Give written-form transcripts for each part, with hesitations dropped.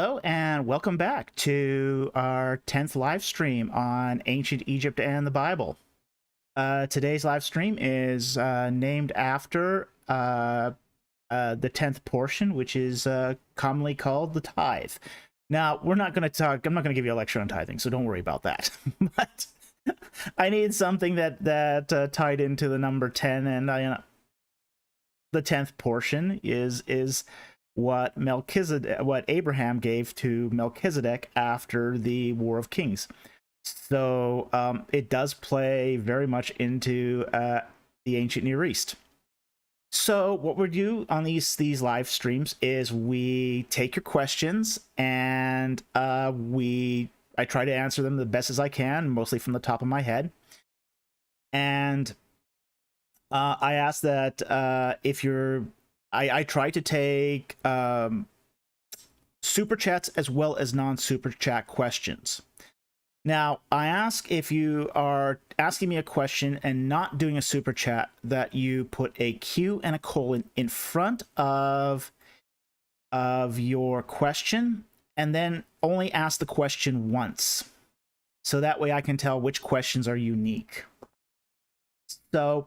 Hello and welcome back to our 10th live stream on ancient Egypt and the Bible. Today's live stream is named after the 10th portion, which is commonly called the tithe. Now, I'm not going to give you a lecture on tithing, so don't worry about that. But I need something that tied into the number 10, and the 10th portion is what Abraham gave to Melchizedek after the War of Kings. So it does play very much into the ancient Near East. So what we do on these live streams is we take your questions and I try to answer them the best as I can, mostly from the top of my head. And I ask that I try to take super chats as well as non-super chat questions. Now, I ask if you are asking me a question and not doing a super chat that you put a Q and a colon in front of your question and then only ask the question once. So that way I can tell which questions are unique. So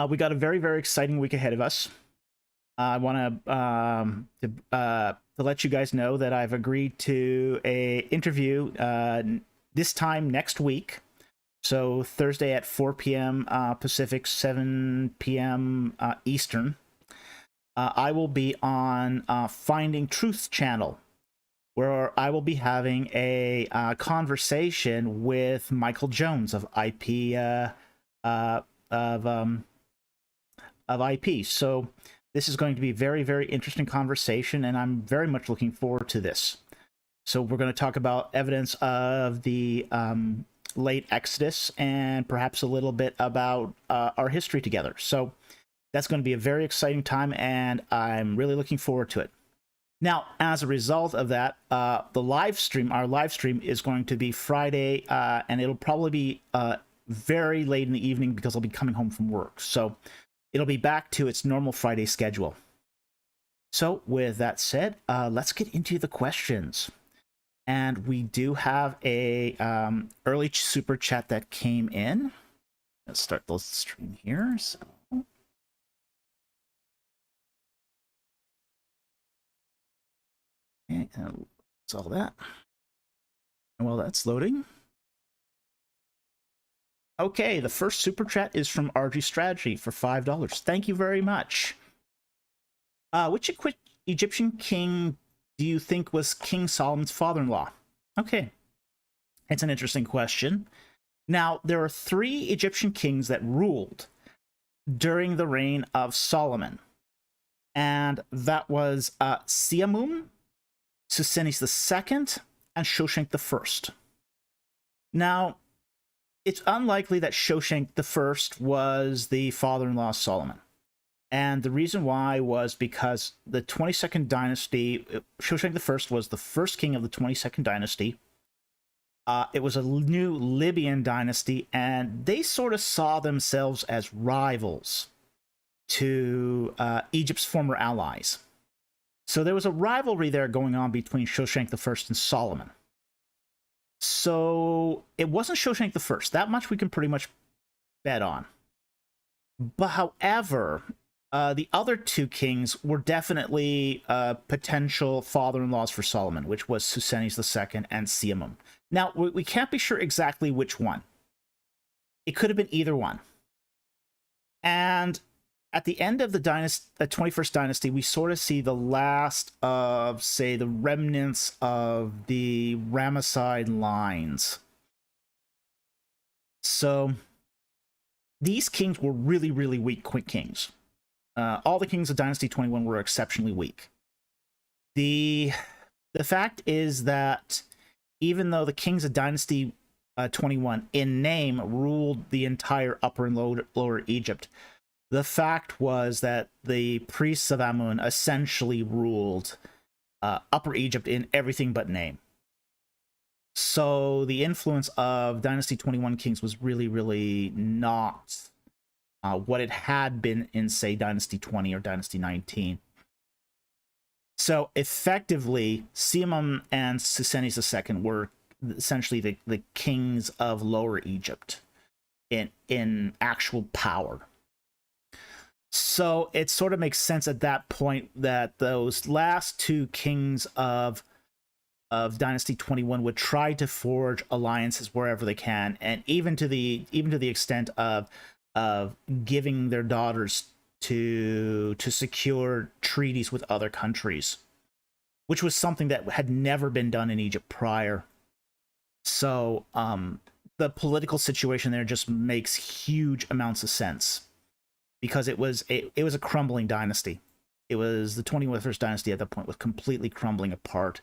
we got a very, very exciting week ahead of us. I want to let you guys know that I've agreed to a interview this time next week. So Thursday at 4 p.m. Pacific, 7 p.m. Eastern. I will be on Finding Truth channel, where I will be having a conversation with Michael Jones of IP IP. So this is going to be a very, very interesting conversation, and I'm very much looking forward to this. So we're going to talk about evidence of the late Exodus and perhaps a little bit about our history together. So that's going to be a very exciting time, and I'm really looking forward to it. Now, as a result of that, our live stream is going to be Friday, and it'll probably be very late in the evening because I'll be coming home from work. So it'll be back to its normal Friday schedule. So with that said, let's get into the questions. And we do have a early super chat that came in. Let's start the stream here. So. Okay, that's all that. And while that's loading. Okay, the first super chat is from RG Strategy for $5. Thank you very much. Which Egyptian king do you think was King Solomon's father-in-law? Okay, it's an interesting question. Now, there are 3 Egyptian kings that ruled during the reign of Solomon. And that was Siamum, Susenes II, and Shoshenq I. Now, it's unlikely that Shoshenq I was the father-in-law of Solomon. And the reason why was because the 22nd dynasty, Shoshenq I was the first king of the 22nd dynasty. It was a new Libyan dynasty, and they sort of saw themselves as rivals to Egypt's former allies. So there was a rivalry there going on between Shoshenq I and Solomon. So it wasn't Shoshenq I. That much we can pretty much bet on. But however, the other 2 kings were definitely potential father-in-laws for Solomon, which was Susenes II and Siamum. Now, we can't be sure exactly which one. It could have been either one. And at the end of the 21st dynasty, we sort of see the last of, say, the remnants of the Ramesside lines. So these kings were really, really weak kings. All the kings of Dynasty 21 were exceptionally weak. The fact is that even though the kings of Dynasty 21 in name ruled the entire Upper and Lower Egypt, the fact was that the priests of Amun essentially ruled Upper Egypt in everything but name. So the influence of Dynasty 21 kings was really, really not what it had been in, say, Dynasty 20 or Dynasty 19. So effectively, Siamon and Sisenes II were essentially the kings of Lower Egypt in actual power. So it sort of makes sense at that point that those last two kings of Dynasty 21 would try to forge alliances wherever they can, and even to the extent of giving their daughters to secure treaties with other countries, which was something that had never been done in Egypt prior. So the political situation there just makes huge amounts of sense, because it was a crumbling dynasty. It was the 21st dynasty at that point was completely crumbling apart,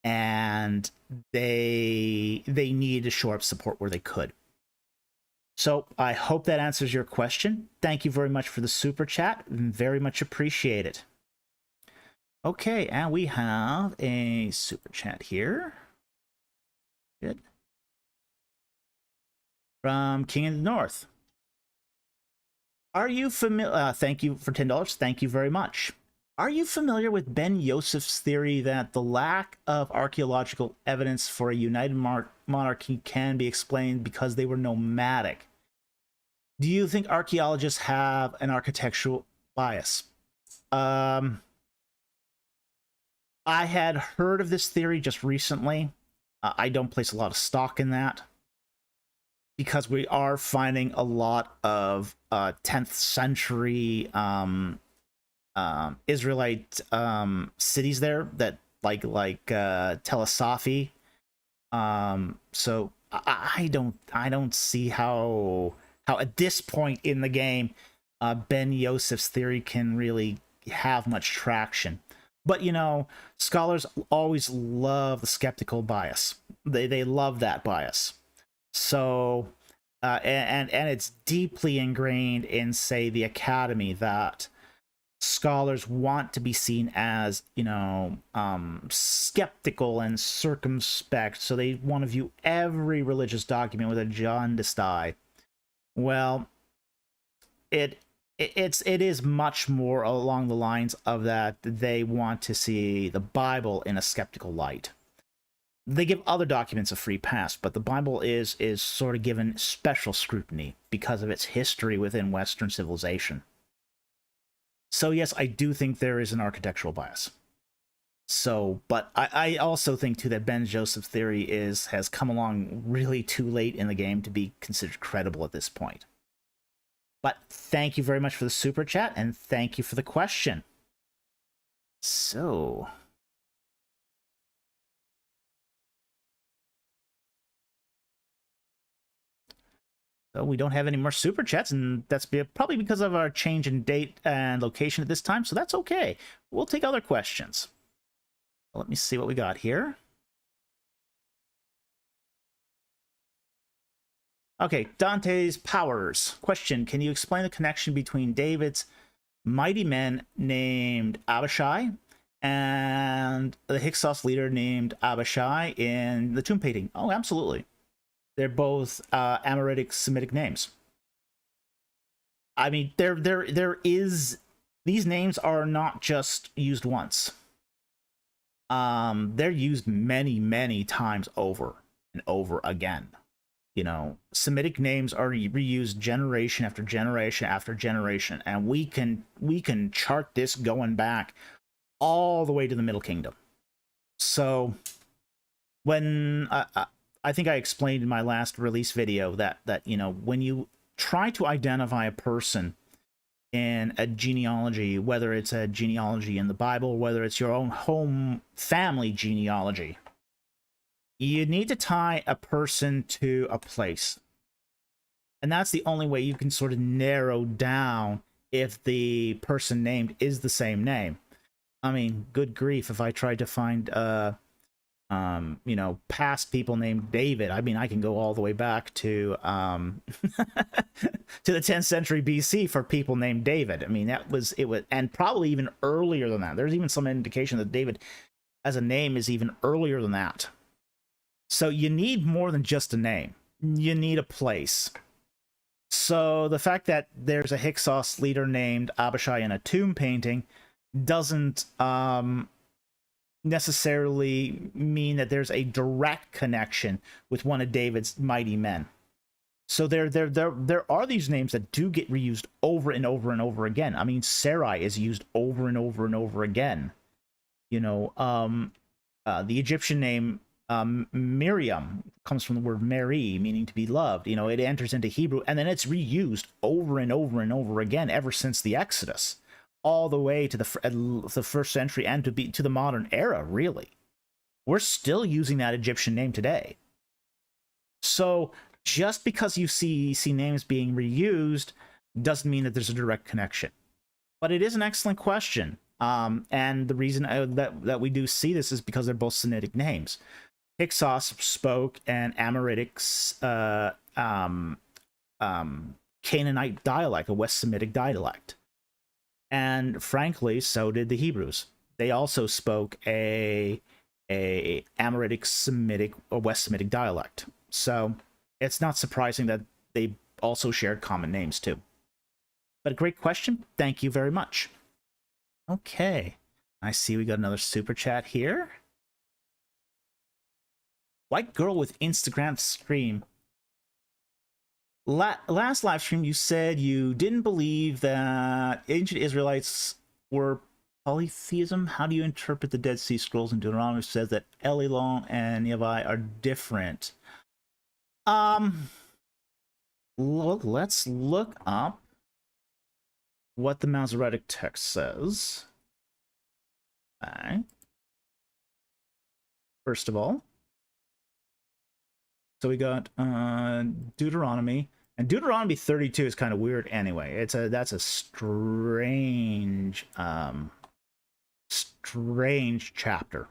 and they needed to shore up support where they could. So I hope that answers your question. Thank you very much for the super chat. Very much appreciate it. Okay, and we have a super chat here. Good. From King of the North. Are you familiar? Thank you for $10. Thank you very much. Are you familiar with Ben Yosef's theory that the lack of archaeological evidence for a united monarchy can be explained because they were nomadic? Do you think archaeologists have an architectural bias? I had heard of this theory just recently. I don't place a lot of stock in that, because we are finding a lot of 10th century Israelite cities there that like Tel Asafi. So I don't see how at this point in the game Ben Yosef's theory can really have much traction. But you know, scholars always love the skeptical bias. They love that bias. So and it's deeply ingrained in, say, the academy, that scholars want to be seen as, you know, skeptical and circumspect. So they want to view every religious document with a jaundiced eye. Well, it is much more along the lines of that. They want to see the Bible in a skeptical light. They give other documents a free pass, but the Bible is sort of given special scrutiny because of its history within Western civilization. So yes, I do think there is an architectural bias. So, but I also think too that Ben Joseph's theory has come along really too late in the game to be considered credible at this point. But thank you very much for the super chat, and thank you for the question. So we don't have any more super chats, and that's probably because of our change in date and location at this time, so that's okay. We'll take other questions. Let me see what we got here. Okay, Dante's Powers. Question, can you explain the connection between David's mighty men named Abishai and the Hyksos leader named Abishai in the tomb painting? Oh, absolutely. They're both Amoritic Semitic names. I mean, there is, these names are not just used once. They're used many times over and over again. You know, Semitic names are reused generation after generation after generation, and we can chart this going back all the way to the Middle Kingdom. So when I think I explained in my last release video that you know, when you try to identify a person in a genealogy, whether it's a genealogy in the Bible, whether it's your own home family genealogy, you need to tie a person to a place. And that's the only way you can sort of narrow down if the person named is the same name. I mean, good grief, if I tried to find you know, past people named David, I mean, I can go all the way back to to the 10th century BC for people named David. I mean, it was, and probably even earlier than that. There's even some indication that David as a name is even earlier than that. So you need more than just a name. You need a place. So the fact that there's a Hyksos leader named Abishai in a tomb painting doesn't necessarily mean that there's a direct connection with one of David's mighty men. So there are these names that do get reused over and over and over again. I mean, Sarai is used over and over and over again. You know, the Egyptian name Miriam comes from the word Mary, meaning to be loved. You know, it enters into Hebrew, and then it's reused over and over and over again ever since the Exodus, all the way to the first century and to the modern era. Really, we're still using that Egyptian name today. So just because you see names being reused doesn't mean that there's a direct connection. But it is an excellent question. And the reason that we do see this is because they're both Semitic names. Hyksos spoke an Amoritic Canaanite dialect, a West Semitic dialect. And frankly, so did the Hebrews. They also spoke a Amoritic Semitic or West Semitic dialect. So it's not surprising that they also shared common names too. But a great question. Thank you very much. Okay. I see we got another super chat here. White girl with Instagram stream. Last live stream, you said you didn't believe that ancient Israelites were polytheism. How do you interpret the Dead Sea Scrolls in Deuteronomy says that El Elon and Yahweh are different? Let's look up what the Masoretic text says. Okay. First of all, so we got Deuteronomy, and Deuteronomy 32 is kind of weird anyway. That's a strange strange chapter.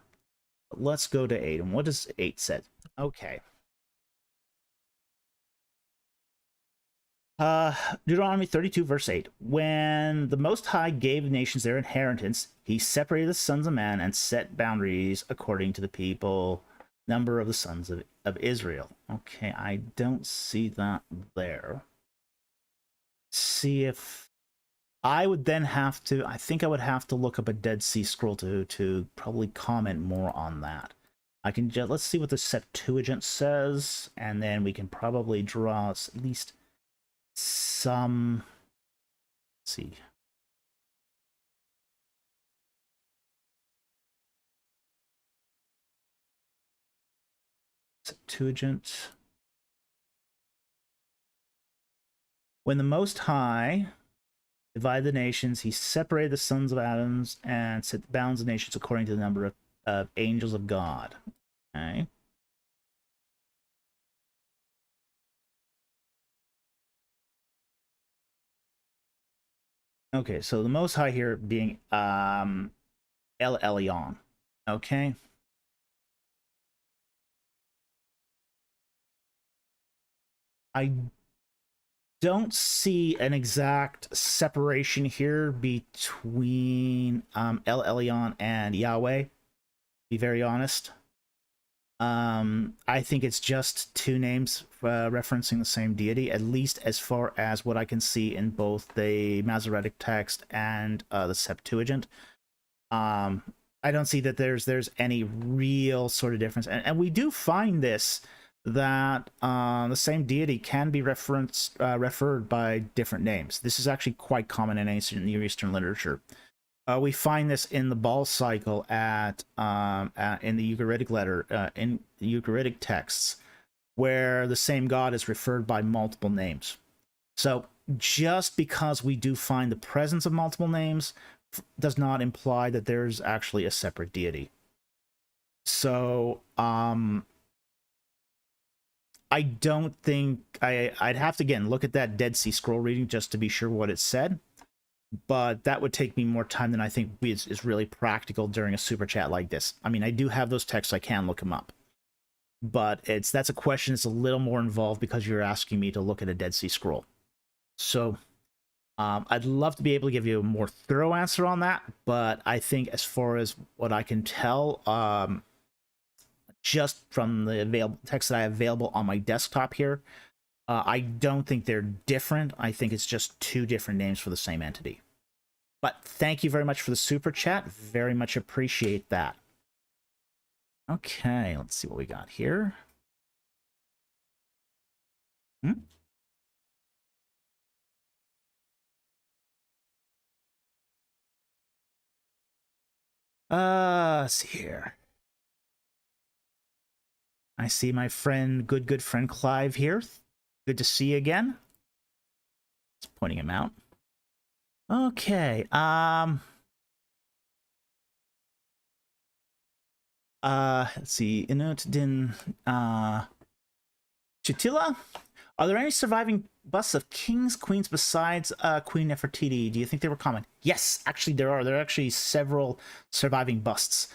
But let's go to 8. And what does 8 say? Okay. Deuteronomy 32 verse 8. When the Most High gave the nations their inheritance, he separated the sons of man and set boundaries according to the people number of the sons of Israel. Okay, I don't see that there. See if I would then have to, I think I would have to look up a Dead Sea Scroll to probably comment more on that. I can just, let's see what the Septuagint says, and then we can probably draw at least some, let's see. Septuagint. When the Most High divided the nations, he separated the sons of Adam and set the bounds of nations according to the number of angels of God. Okay. Okay, so the Most High here being El Elyon. Okay. I don't see an exact separation here between El Elyon and Yahweh, to be very honest. I think it's just two names referencing the same deity, at least as far as what I can see in both the Masoretic text and the Septuagint. I don't see that there's any real sort of difference, and we do find this, that the same deity can be referred by different names. This is actually quite common in ancient Near Eastern literature. We find this in the Baal cycle in the Ugaritic letter, in the Ugaritic texts, where the same god is referred by multiple names. So just because we do find the presence of multiple names does not imply that there's actually a separate deity. So I don't think I'd have to again look at that Dead Sea Scroll reading just to be sure what it said, but that would take me more time than I think is really practical during a super chat like this. I mean, I do have those texts, I can look them up, but that's a question that's a little more involved because you're asking me to look at a Dead Sea Scroll. So I'd love to be able to give you a more thorough answer on that, but I think as far as what I can tell, just from the available text that I have available on my desktop here, I don't think they're different. I think it's just two different names for the same entity. But thank you very much for the super chat. Very much appreciate that. Okay, let's see what we got here. Hmm? Let's see here. I see my friend, good friend Clive here. Good to see you again. Just pointing him out. Okay, let's see. Inut din, Chitila? Are there any surviving busts of kings, queens besides Queen Nefertiti? Do you think they were common? Yes, actually there are. There are actually several surviving busts.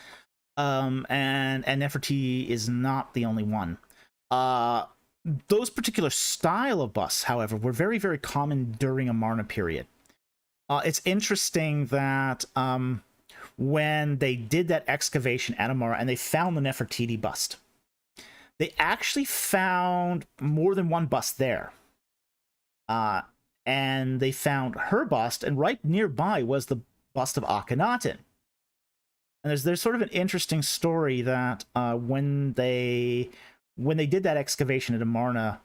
And Nefertiti is not the only one. Those particular style of busts, however, were very, very common during Amarna period. It's interesting that when they did that excavation at Amarna and they found the Nefertiti bust, they actually found more than one bust there. And they found her bust, and right nearby was the bust of Akhenaten. And there's sort of an interesting story that when they did that excavation at Amarna,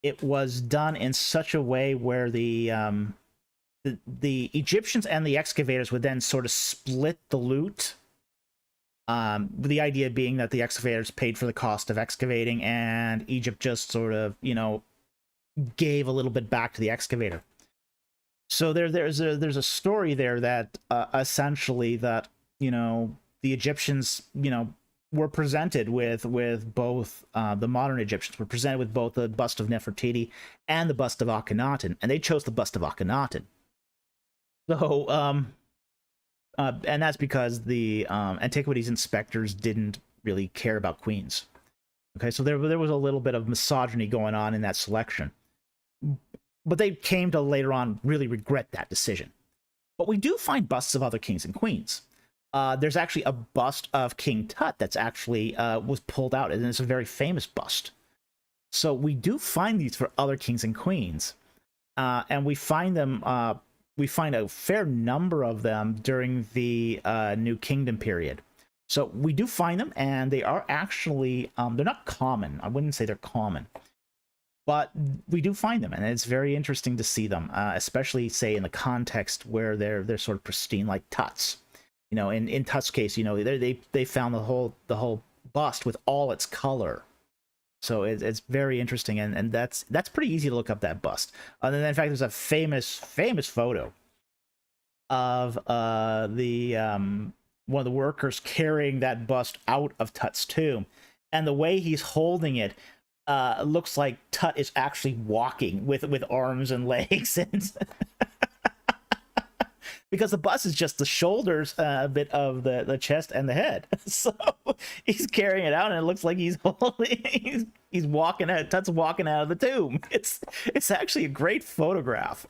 it was done in such a way where the Egyptians and the excavators would then sort of split the loot. The idea being that the excavators paid for the cost of excavating, and Egypt just sort of, gave a little bit back to the excavator. So there's a story there that essentially that, the Egyptians, were presented with both, the modern Egyptians were presented with both the bust of Nefertiti and the bust of Akhenaten, and they chose the bust of Akhenaten. So, and that's because the antiquities inspectors didn't really care about queens. Okay, so there was a little bit of misogyny going on in that selection. But they came to later on really regret that decision. But we do find busts of other kings and queens. There's actually a bust of King Tut that's actually was pulled out, and it's a very famous bust. So we do find these for other kings and queens, and we find them. We find a fair number of them during the New Kingdom period. So we do find them, and they are actually they're not common. I wouldn't say they're common, but we do find them, and it's very interesting to see them, especially say in the context where they're sort of pristine, like Tut's. In Tut's case, they found the whole bust with all its color. So it's very interesting, and that's pretty easy to look up that bust. And then in fact, there's a famous photo of the one of the workers carrying that bust out of Tut's tomb, and the way he's holding it looks like Tut is actually walking with arms and legs, and because the bust is just the shoulders, a bit of the chest and the head. So he's carrying it out, and it looks like he's holding, he's walking out. Tut's walking out of the tomb. It's actually a great photograph.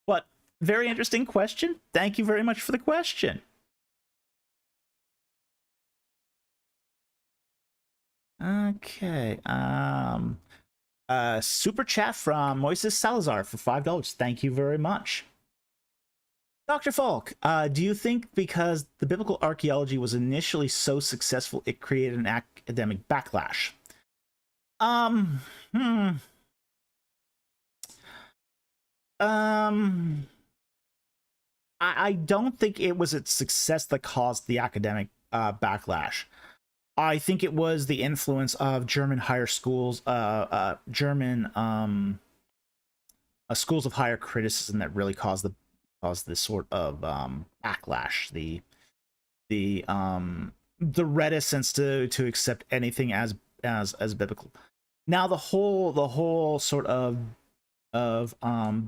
But very interesting question. Thank you very much for the question. Okay. Super chat from Moises Salazar for $5. Thank you very much. Dr. Falk, do you think because the biblical archaeology was initially so successful, it created an academic backlash? I don't think it was its success that caused the academic backlash. I think it was the influence of German higher schools, German schools of higher criticism that really caused this sort of backlash, the reticence to accept anything as biblical. Now the whole sort of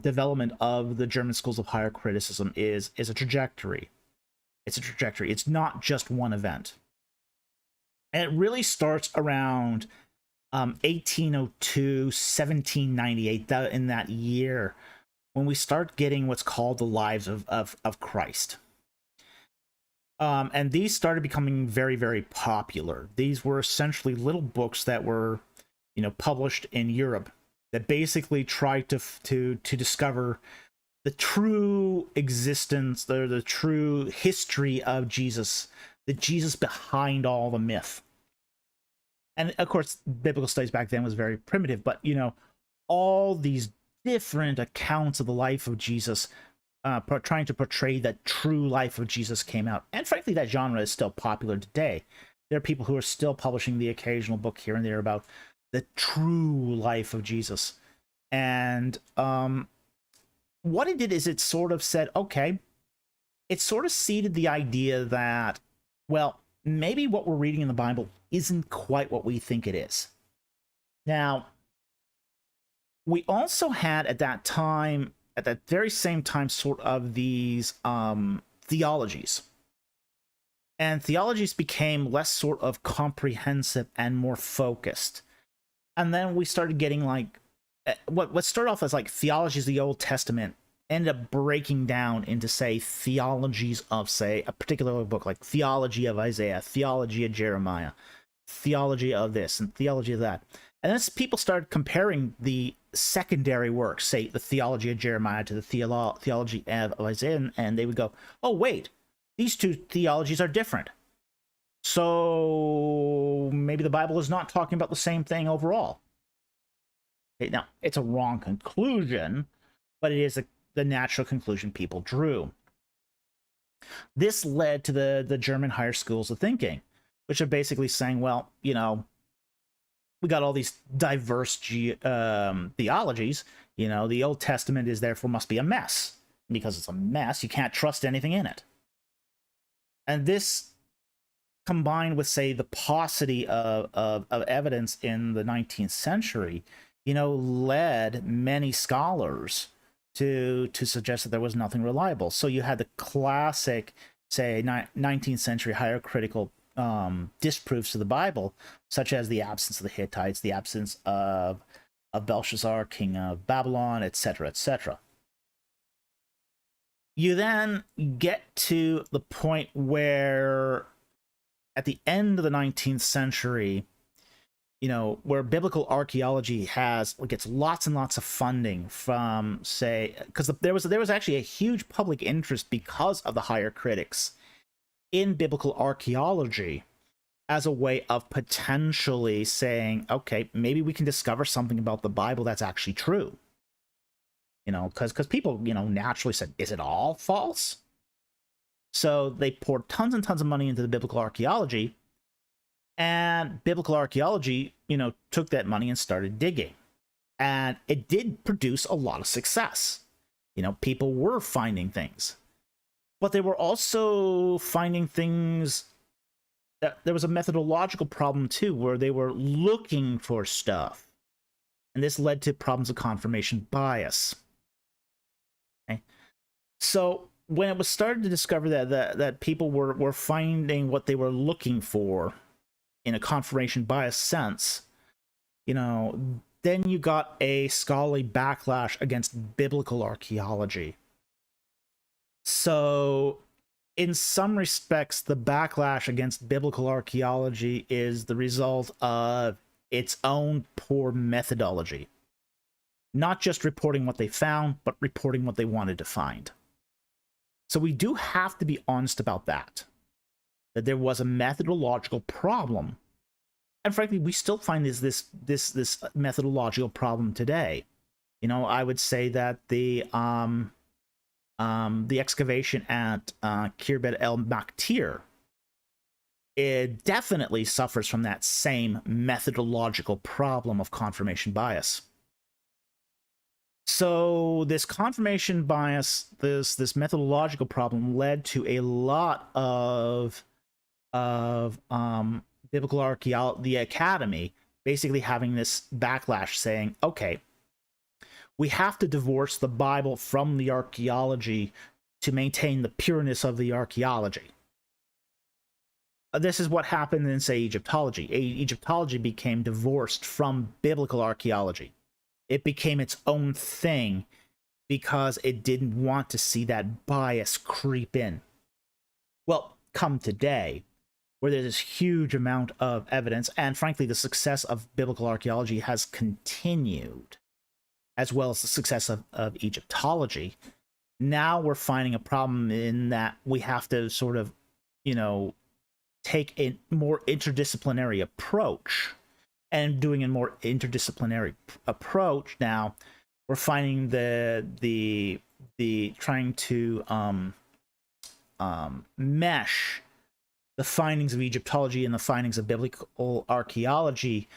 development of the German schools of higher criticism is a trajectory. It's a trajectory. It's not just one event. And it really starts around 1802, 1798, in that year, when we start getting what's called the lives of Christ. And these started becoming very, very popular. These were essentially little books that were, published in Europe that basically tried to discover the true existence, the true history of Jesus the Jesus behind all the myth. And of course, biblical studies back then was very primitive, but all these different accounts of the life of Jesus, trying to portray the true life of Jesus came out. And frankly, that genre is still popular today. There are people who are still publishing the occasional book here and there about the true life of Jesus. And what it did is it sort of said, okay, it sort of seeded the idea that, well, maybe what we're reading in the Bible isn't quite what we think it is. Now, we also had at that time, at that very same time, sort of these theologies. And theologies became less sort of comprehensive and more focused. And then we started getting like, what started off as like theologies of the Old Testament ended up breaking down into, say, theologies of, say, a particular book, like theology of Isaiah, theology of Jeremiah, theology of this, and theology of that. And as people started comparing the secondary works, say, the theology of Jeremiah to the theology of Isaiah, and they would go, oh, wait, these two theologies are different. So maybe the Bible is not talking about the same thing overall. Okay, now, it's a wrong conclusion, but it is the natural conclusion people drew. This led to the German higher schools of thinking, which are basically saying, well, we got all these diverse theologies. The Old Testament is therefore must be a mess. Because it's a mess, you can't trust anything in it. And this, combined with, say, the paucity of evidence in the 19th century, led many scholars to suggest that there was nothing reliable. So you had the classic, say, 19th century hierarchical disproofs of the Bible, such as the absence of the Hittites, the absence of Belshazzar, king of Babylon, etc., etc. You then get to the point where, at the end of the 19th century, where biblical archaeology gets lots and lots of funding from, say, because there was actually a huge public interest because of the higher critics in biblical archaeology as a way of potentially saying, okay, maybe we can discover something about the Bible that's actually true. Because people, naturally said, is it all false? So they poured tons and tons of money into the biblical archaeology. And biblical archaeology, took that money and started digging. And it did produce a lot of success. People were finding things. But they were also finding things that there was a methodological problem too, where they were looking for stuff. And this led to problems of confirmation bias. Okay? So when it was started to discover that people were finding what they were looking for in a confirmation bias sense, then you got a scholarly backlash against biblical archaeology. So, in some respects, the backlash against biblical archaeology is the result of its own poor methodology. Not just reporting what they found, but reporting what they wanted to find. So we do have to be honest about that there was a methodological problem. And frankly, we still find this methodological problem today. I would say that the excavation at Khirbet el Maktir, it definitely suffers from that same methodological problem of confirmation bias. So this confirmation bias, this methodological problem, led to a lot of biblical archaeology, the academy, basically having this backlash saying, okay, we have to divorce the Bible from the archaeology to maintain the pureness of the archaeology. This is what happened in, say, Egyptology. Egyptology became divorced from biblical archaeology. It became its own thing because it didn't want to see that bias creep in. Well, come today, where there's this huge amount of evidence, and frankly, the success of biblical archaeology has continued, as well as the success of Egyptology. Now we're finding a problem in that we have to sort of, take a more interdisciplinary approach. And doing a more interdisciplinary approach now, we're finding the trying to mesh the findings of Egyptology and the findings of biblical archaeology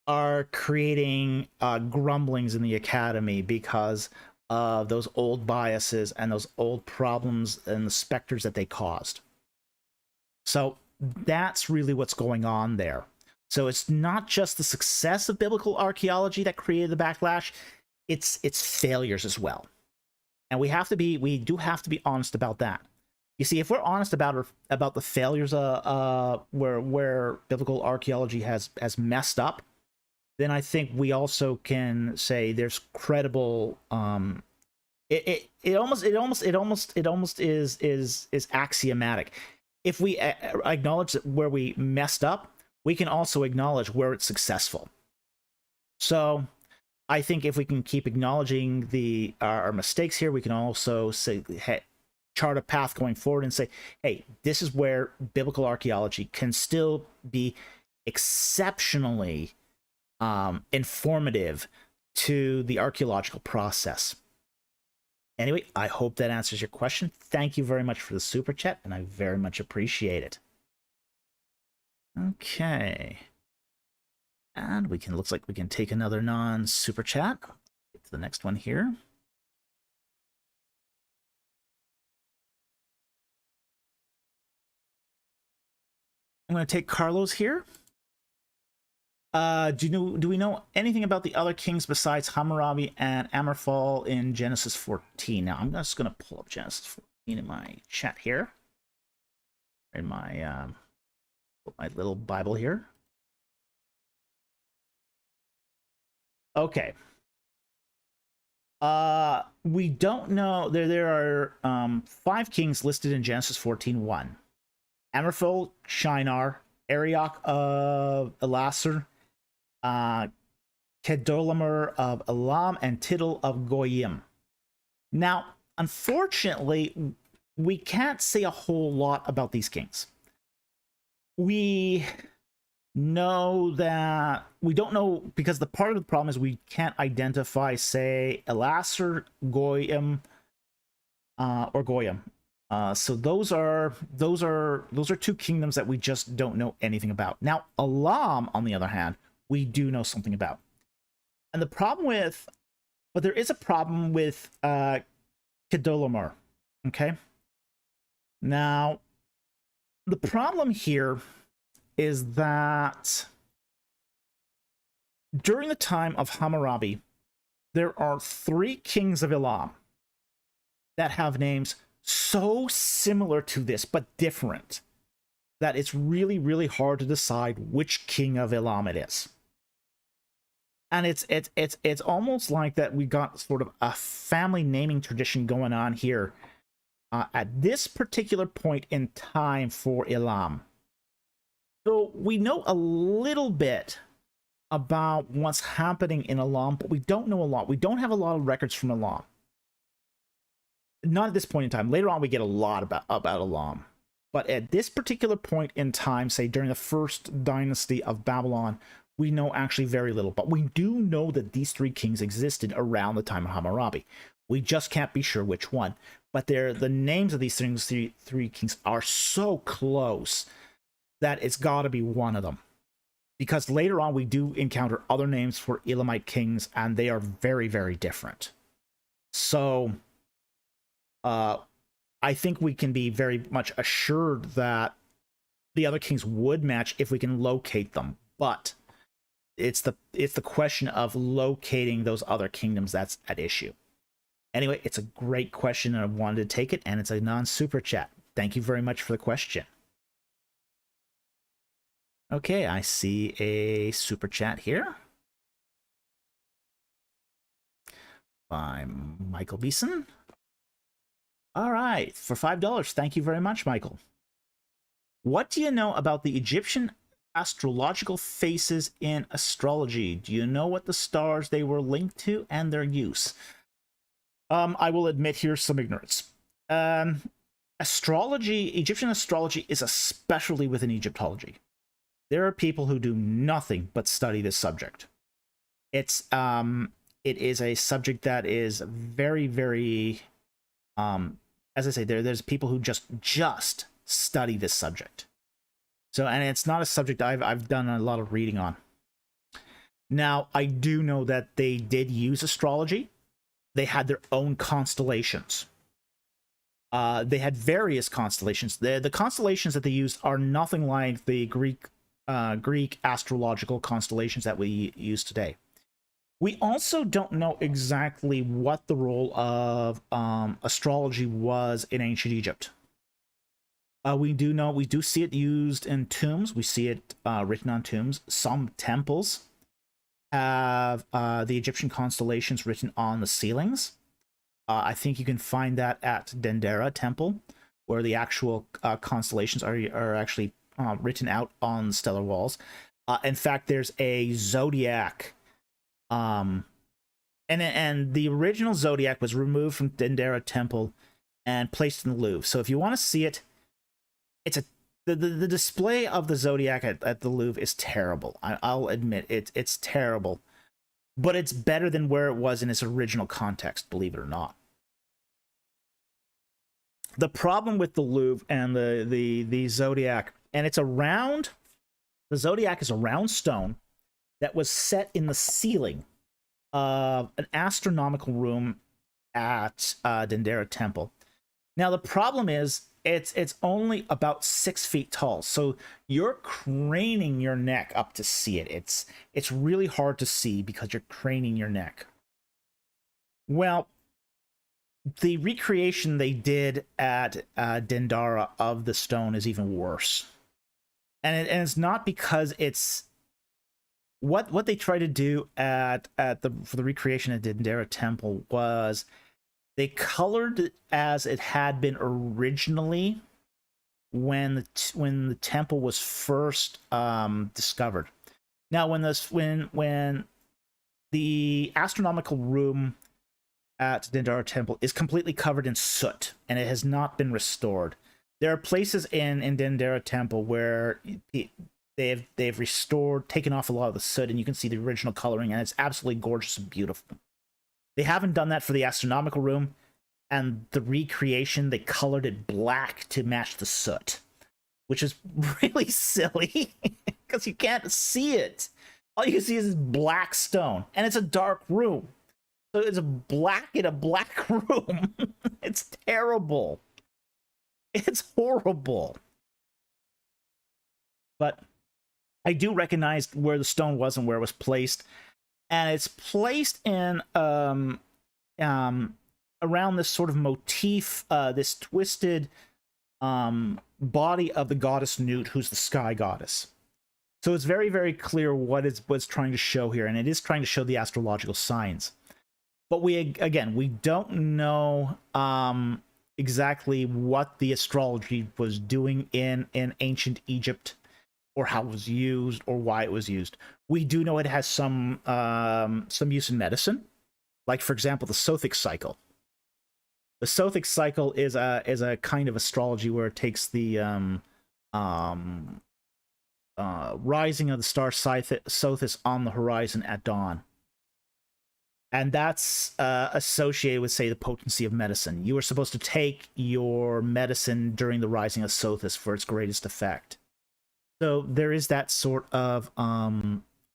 are creating grumblings in the academy because of those old biases and those old problems and the specters that they caused. So that's really what's going on there. So it's not just the success of biblical archaeology that created the backlash, it's failures as well. And we do have to be honest about that. You see, if we're honest about the failures where biblical archaeology has messed up, then I think we also can say there's credible it almost is axiomatic. If we acknowledge that where we messed up, we can also acknowledge where it's successful. So I think if we can keep acknowledging our mistakes here, we can also say, hey, chart a path going forward and say, hey, this is where biblical archaeology can still be exceptionally informative to the archaeological process. Anyway, I hope that answers your question. Thank you very much for the super chat, and I very much appreciate it. Okay. And looks like we can take another non-super chat. Get to the next one here. I'm going to take Carlos here. Do we know anything about the other kings besides Hammurabi and Amraphel in Genesis 14? Now, I'm just going to pull up Genesis 14 in my chat here. In my little Bible here. Okay. We don't know. There are 5 kings listed in Genesis 14:1. Amraphel, Shinar, Arioch of Elasar, Kedorlaomer of Elam, and Tidal of Goyim. Now, unfortunately, we can't say a whole lot about these kings. We know that we don't know, because the part of the problem is we can't identify, say, Elasar, Goyim, or Goyim. So those are 2 kingdoms that we just don't know anything about. Now, Elam, on the other hand, we do know something about. And there is a problem with Kedorlaomer. Okay. Now, the problem here is that during the time of Hammurabi, there are 3 kings of Elam that have names so similar to this, but different, that it's really, really hard to decide which king of Elam it is. And it's almost like that we got sort of a family naming tradition going on here at this particular point in time for Elam. So we know a little bit about what's happening in Elam, but we don't know a lot. We don't have a lot of records from Elam. Not at this point in time. Later on, we get a lot about Elam. But at this particular point in time, say during the first dynasty of Babylon, we know actually very little. But we do know that these 3 kings existed around the time of Hammurabi. We just can't be sure which one. But the names of these three kings are so close that it's got to be one of them. Because later on, we do encounter other names for Elamite kings, and they are very, very different. So I think we can be very much assured that the other kings would match if we can locate them. But it's the question of locating those other kingdoms that's at issue. Anyway, it's a great question, and I wanted to take it, and it's a non-super chat. Thank you very much for the question. Okay, I see a super chat here by Michael Beeson. All right, for $5. Thank you very much, Michael. What do you know about the Egyptian astrological faces in astrology? Do you know what the stars they were linked to and their use? I will admit here's some ignorance. Astrology, Egyptian astrology, is a specialty within Egyptology. There are people who do nothing but study this subject. It is a subject that is very, very, as I say, there's people who just study this subject. So, and it's not a subject I've done a lot of reading on. Now, I do know that they did use astrology. They had their own constellations. They had various constellations. The constellations that they used are nothing like the Greek astrological constellations that we use today. We also don't know exactly what the role of astrology was in ancient Egypt. We do see it used in tombs. We see it written on tombs. Some temples have the Egyptian constellations written on the ceilings. I think you can find that at Dendera Temple, where the actual constellations are actually written out on stellar walls. In fact, there's a zodiac, and the original zodiac was removed from Dendera Temple and placed in the Louvre. So if you want to see it, the display of the zodiac at the Louvre is terrible. I'll admit it's terrible, but it's better than where it was in its original context, believe it or not. The problem with the Louvre and the zodiac, and the zodiac is a round stone that was set in the ceiling of an astronomical room at Dendera Temple. Now the problem is it's only about 6 feet tall, so you're craning your neck up to see it. It's really hard to see because you're craning your neck. Well, the recreation they did at Dendera of the stone is even worse, and it's not because it's what they tried to do for the recreation at Dendera Temple was they colored it as it had been originally when the temple was first discovered. Now, when the astronomical room at Dendera Temple is completely covered in soot and it has not been restored. There are places in Dendera Temple where they've restored, taken off a lot of the soot, and you can see the original coloring, and it's absolutely gorgeous and beautiful. They haven't done that for the astronomical room, and the recreation, they colored it black to match the soot, which is really silly because you can't see it. All you can see is this black stone, and it's a dark room. So it's black in a black room. It's terrible. It's horrible. But I do recognize where the stone was and where it was placed. And it's placed in around this sort of motif, this twisted body of the goddess Nut, who's the sky goddess. So it's very, very clear what it's trying to show here, and it is trying to show the astrological signs. But we don't know exactly what the astrology was doing in ancient Egypt, or how it was used, or why it was used. We do know it has some use in medicine, like, for example, the Sothic cycle. The Sothic cycle is a kind of astrology where it takes the rising of the star Sothis on the horizon at dawn. And that's associated with, say, the potency of medicine. You are supposed to take your medicine during the rising of Sothis for its greatest effect. So there is that sort of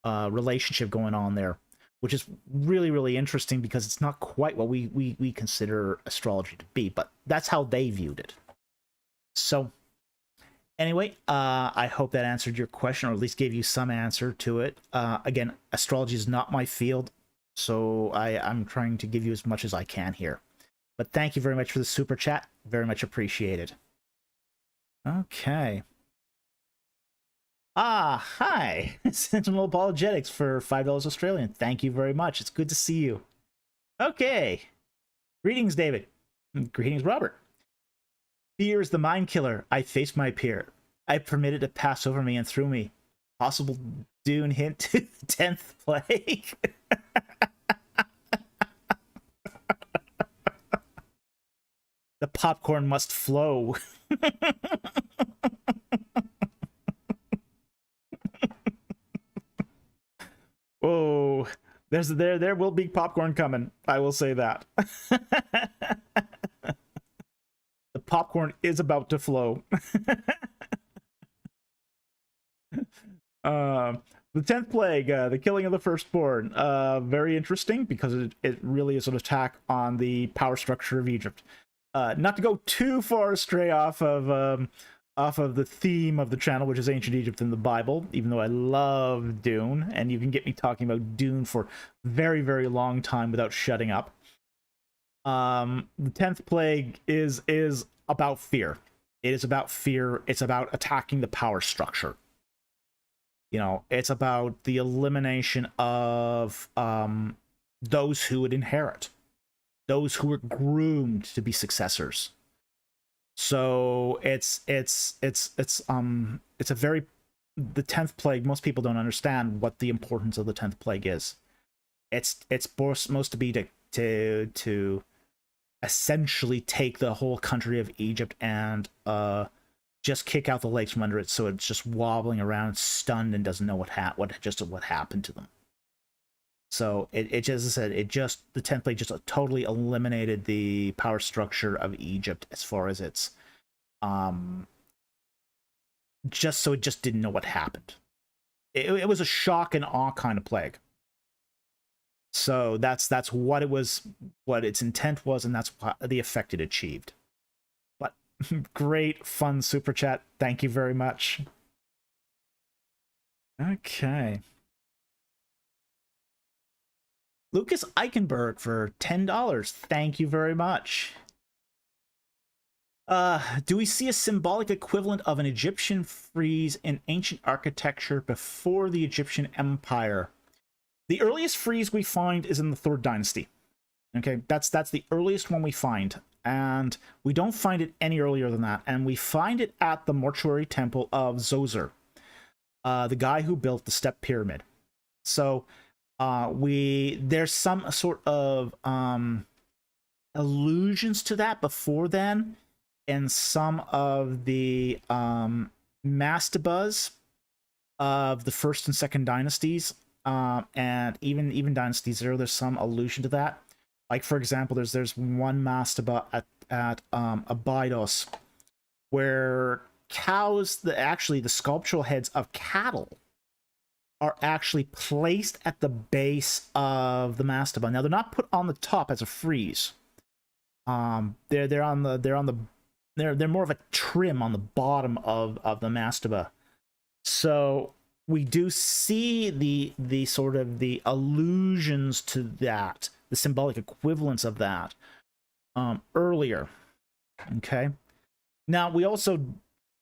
relationship going on there, which is really, really interesting because it's not quite what we consider astrology to be, but that's how they viewed it. So anyway, I hope that answered your question, or at least gave you some answer to it. Again, astrology is not my field, so I'm trying to give you as much as I can here. But thank you very much for the super chat. Very much appreciated. Okay. Hi. Sentinel Apologetics for $5 Australian. Thank you very much. It's good to see you. Okay. Greetings, David. Greetings, Robert. Fear is the mind killer. I faced my peer. I permitted it to pass over me and through me. Possible Dune hint to the 10th plague. The popcorn must flow. Oh, there will be popcorn coming. I will say that. The popcorn is about to flow. The 10th plague, the killing of the firstborn. Very interesting because it really is an attack on the power structure of Egypt. Not to go too far astray off of the theme of the channel, which is ancient Egypt and the Bible, even though I love Dune, and you can get me talking about Dune for very, very long time without shutting up. The 10th plague is about fear. It is about fear. It's about attacking the power structure. You know, it's about the elimination of those who would inherit, those who were groomed to be successors. So it's a very, the 10th plague, most people don't understand what the importance of the 10th plague is. It's supposed to be to essentially take the whole country of Egypt and just kick out the legs from under it, so it's just wobbling around, stunned, and doesn't know what happened to them. So it just, as I said, the 10th plague just totally eliminated the power structure of Egypt as far as its, just so it just didn't know what happened. It was a shock and awe kind of plague. So that's what it was, what its intent was, and that's what the effect it achieved. But great, fun super chat. Thank you very much. Okay. Lucas Eichenberg for $10. Thank you very much. Do we see a symbolic equivalent of an Egyptian frieze in ancient architecture before the Egyptian Empire? The earliest frieze we find is in the 3rd dynasty. Okay, that's the earliest one we find, and we don't find it any earlier than that. And we find it at the mortuary temple of Zoser, the guy who built the step pyramid. So there's some sort of allusions to that before then in some of the mastabas of the 1st and 2nd dynasties. And even dynasties there's some allusion to that. Like, for example, there's one mastaba at Abydos where cows, the sculptural heads of cattle are actually placed at the base of the mastaba. Now, they're not put on the top as a frieze. They're more of a trim on the bottom of the mastaba. So we do see the sort of the allusions to that, the symbolic equivalence of that earlier. Okay. Now we also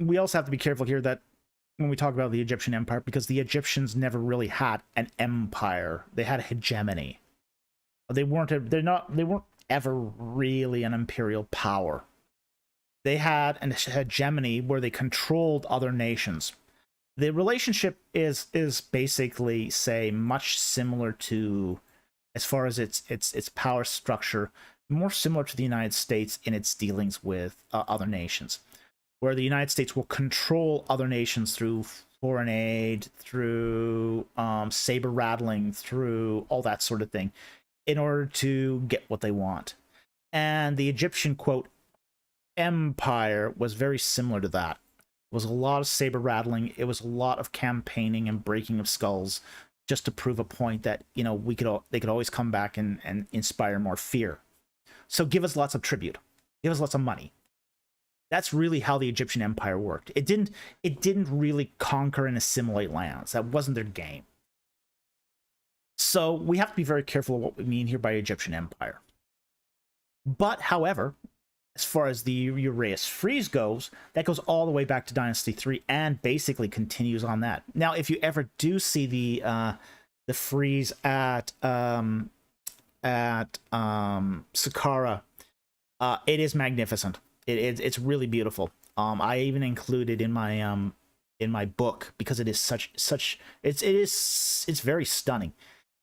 have to be careful here that when we talk about the Egyptian Empire, because the Egyptians never really had an empire. They had a hegemony. They weren't ever really an imperial power. They had a hegemony where they controlled other nations. The relationship is basically, say, much similar to, as far as its power structure, more similar to the United States in its dealings with other nations, where the United States will control other nations through foreign aid, through saber rattling, through all that sort of thing, in order to get what they want. And the Egyptian, quote, empire was very similar to that. It was a lot of saber rattling. It was a lot of campaigning and breaking of skulls, just to prove a point that, you know, they could always come back and inspire more fear. So give us lots of tribute, give us lots of money. That's really how the Egyptian Empire worked. It didn't really conquer and assimilate lands. That wasn't their game. So we have to be very careful of what we mean here by Egyptian Empire. But, however, as far as the Uraeus frieze goes, that goes all the way back to Dynasty 3 and basically continues on that. Now, if you ever do see the frieze at Saqqara, it is magnificent. It's really beautiful. I even include it in my book because it is it's very stunning,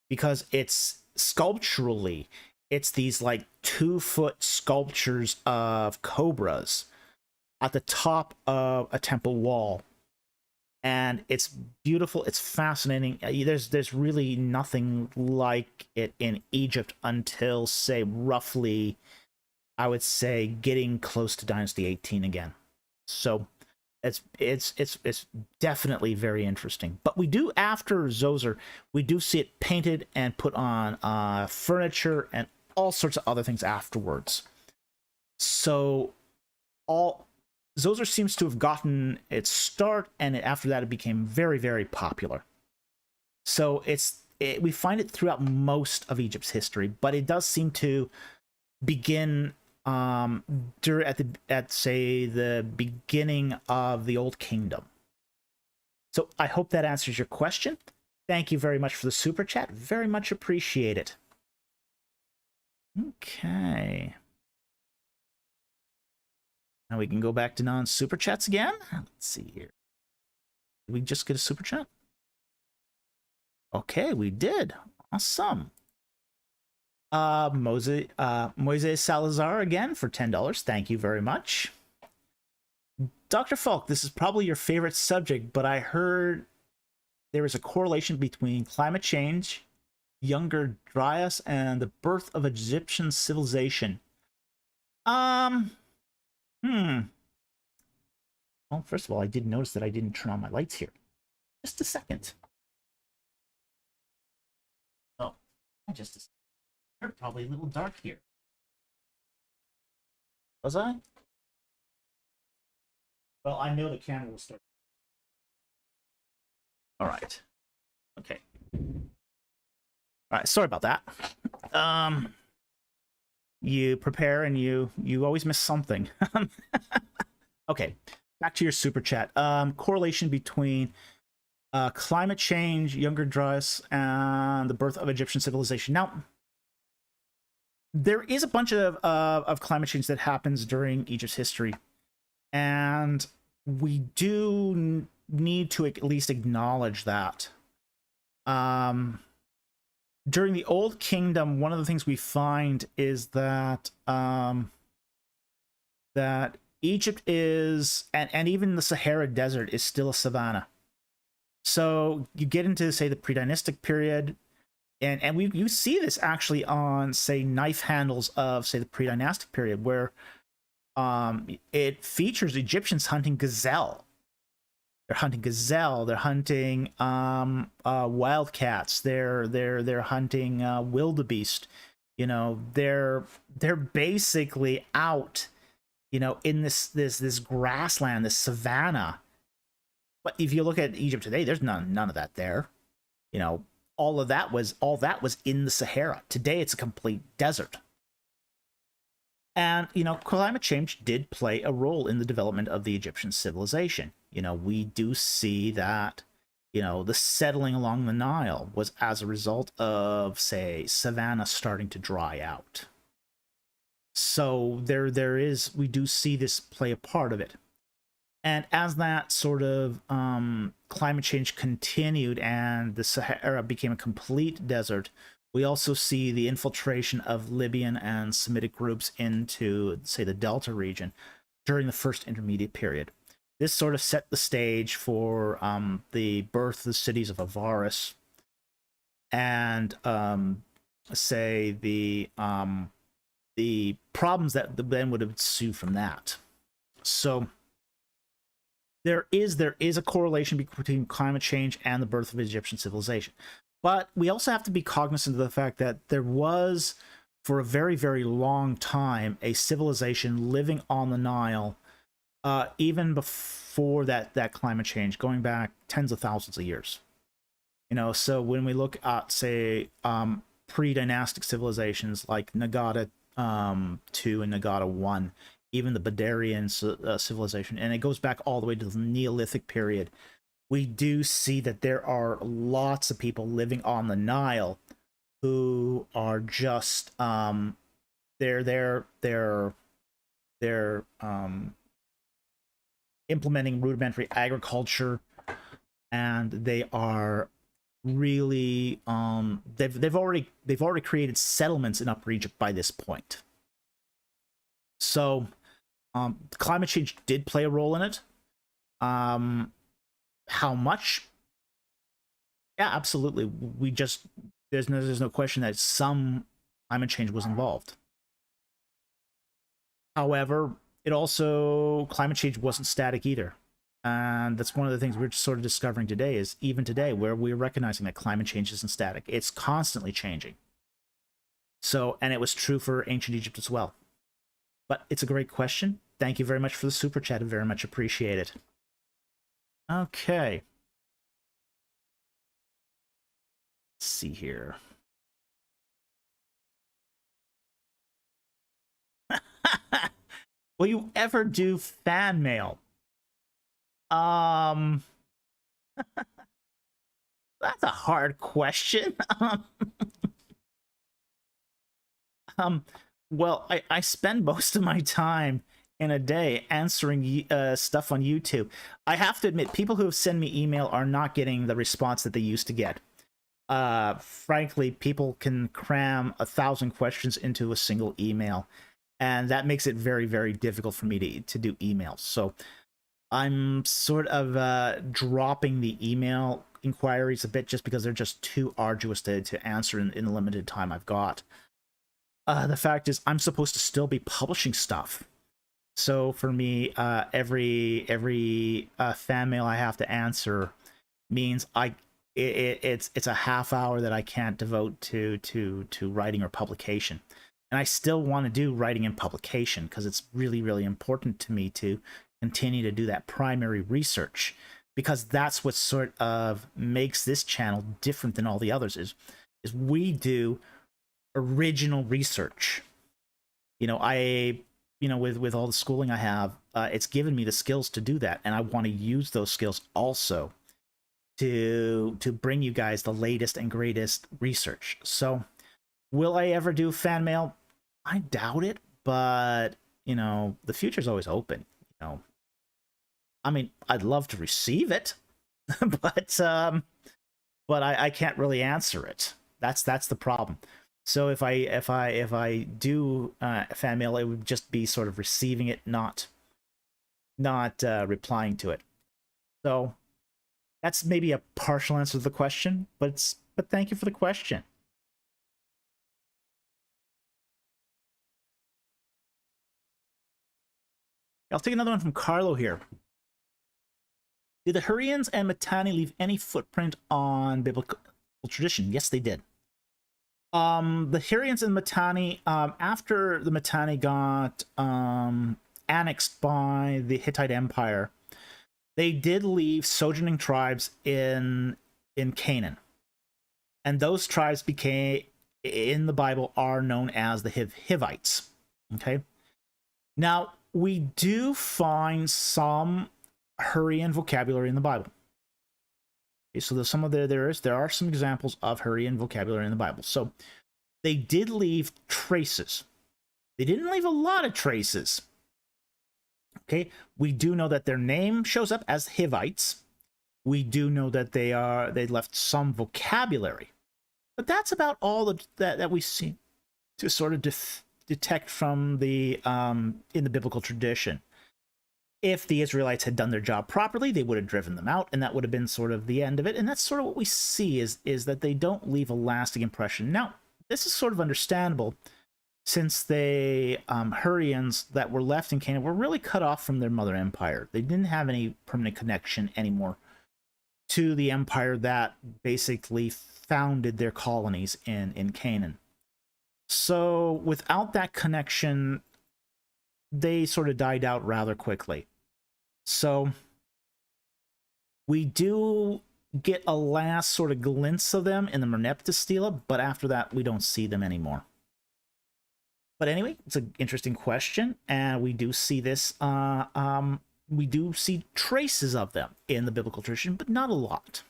because it's sculpturally, it's these like 2-foot sculptures of cobras at the top of a temple wall. And it's beautiful, it's fascinating. There's really nothing like it in Egypt until, say, roughly, I would say, getting close to Dynasty 18 again. So it's definitely very interesting. But we do, after Zoser, we do see it painted and put on furniture and all sorts of other things afterwards. So Zoser seems to have gotten its start, and after that it became very, very popular. So we find it throughout most of Egypt's history, but it does seem to begin at say the beginning of the Old Kingdom. So I hope that answers your question. Thank you very much for the super chat. Very much appreciate it. Okay. Now we can go back to non-super chats again. Let's see here. Did we just get a super chat? Okay, we did. Awesome. Moise Salazar again for $10. Thank you very much. Dr. Falk, this is probably your favorite subject, but I heard there is a correlation between climate change, Younger Dryas, and the birth of Egyptian civilization. Well, first of all, I did notice that I didn't turn on my lights here. Just a second. Oh, just a second. They're probably a little dark here. Was I? Well, I know the camera will start. All right. Okay. All right. Sorry about that. You prepare and you always miss something. Okay. Back to your super chat. Correlation between climate change, Younger Dryas, and the birth of Egyptian civilization. Now, there is a bunch of climate change that happens during Egypt's history, and we do need to at least acknowledge that. During the Old Kingdom, one of the things we find is that that Egypt is, and even the Sahara Desert is still a savanna. So you get into, say, the pre-dynastic period, and you see this actually on, say, knife handles of, say, the pre-dynastic period, where it features Egyptians hunting gazelle. They're hunting gazelle. They're hunting wildcats. They're hunting wildebeest. You know, they're basically out, you know, in this grassland, this savanna. But if you look at Egypt today, there's none of that there. You know, all that was in the Sahara. Today, it's a complete desert. And, you know, climate change did play a role in the development of the Egyptian civilization. You know, we do see that, you know, the settling along the Nile was as a result of, say, savanna starting to dry out. So we do see this play a part of it. And as that sort of climate change continued and the Sahara became a complete desert, we also see the infiltration of Libyan and Semitic groups into, say, the Delta region during the first intermediate period. This sort of set the stage for the birth of the cities of Avaris and, say, the problems that then would ensue from that. So there is a correlation between climate change and the birth of Egyptian civilization. But we also have to be cognizant of the fact that there was, for a very, very long time, a civilization living on the Nile, even before that climate change, going back tens of thousands of years. You know, so when we look at, say, pre-dynastic civilizations like Nagata 2 and Nagata 1, even the Badarian civilization, and it goes back all the way to the Neolithic period, we do see that there are lots of people living on the Nile who are just they're implementing rudimentary agriculture, and they are really they've already created settlements in Upper Egypt by this point. So climate change did play a role in it. How much? Yeah, absolutely. We just there's no question that some climate change was involved. However, climate change wasn't static either. And that's one of the things we're sort of discovering today, is even today where we're recognizing that climate change isn't static. It's constantly changing. So, and it was true for ancient Egypt as well. But it's a great question. Thank you very much for the super chat. I very much appreciate it. Okay. Let's see here. Will you ever do fan mail? That's a hard question. Well, I spend most of my time in a day answering stuff on YouTube. I have to admit, people who have sent me email are not getting the response that they used to get. Frankly, people can cram 1,000 questions into a single email, and that makes it very, very difficult for me to do emails. So I'm sort of dropping the email inquiries a bit, just because they're just too arduous to answer in the limited time I've got. The fact is, I'm supposed to still be publishing stuff. So for me, every fan mail I have to answer means it's a half hour that I can't devote to writing or publication. And I still want to do writing and publication because it's really, really important to me to continue to do that primary research, because that's what sort of makes this channel different than all the others, is we do original research. With all the schooling I have, it's given me the skills to do that, and I want to use those skills also to bring you guys the latest and greatest research. So will I ever do fan mail? I doubt it, but the future's always open. I mean, I'd love to receive it, but I can't really answer it. That's the problem. So if I do fan mail, it would just be sort of receiving it, not replying to it. So that's maybe a partial answer to the question, but thank you for the question. I'll take another one from Carlo here. Did the Hurrians and Matani leave any footprint on biblical tradition? Yes, they did. The Hurrians and Matani, after the Matani got annexed by the Hittite Empire, they did leave sojourning tribes in Canaan. And those tribes became, in the Bible, are known as the Hivites. Okay? Now, we do find some Hurrian vocabulary in the Bible. Okay, so there are some examples of Hurrian vocabulary in the Bible. So they did leave traces. They didn't leave a lot of traces. Okay, we do know that their name shows up as Hivites. We do know that they left some vocabulary, but that's about all that we see to sort of detect from the in the biblical tradition. If the Israelites had done their job properly, they would have driven them out, and that would have been sort of the end of it. And that's sort of what we see, is that they don't leave a lasting impression. Now, this is sort of understandable, since the Hurrians that were left in Canaan were really cut off from their mother empire. They didn't have any permanent connection anymore to the empire that basically founded their colonies in Canaan. So without that connection, they sort of died out rather quickly. So we do get a last sort of glimpse of them in the Merneptah Stela, but after that, we don't see them anymore. But anyway, it's an interesting question, and we do see this. We do see traces of them in the biblical tradition, but not a lot.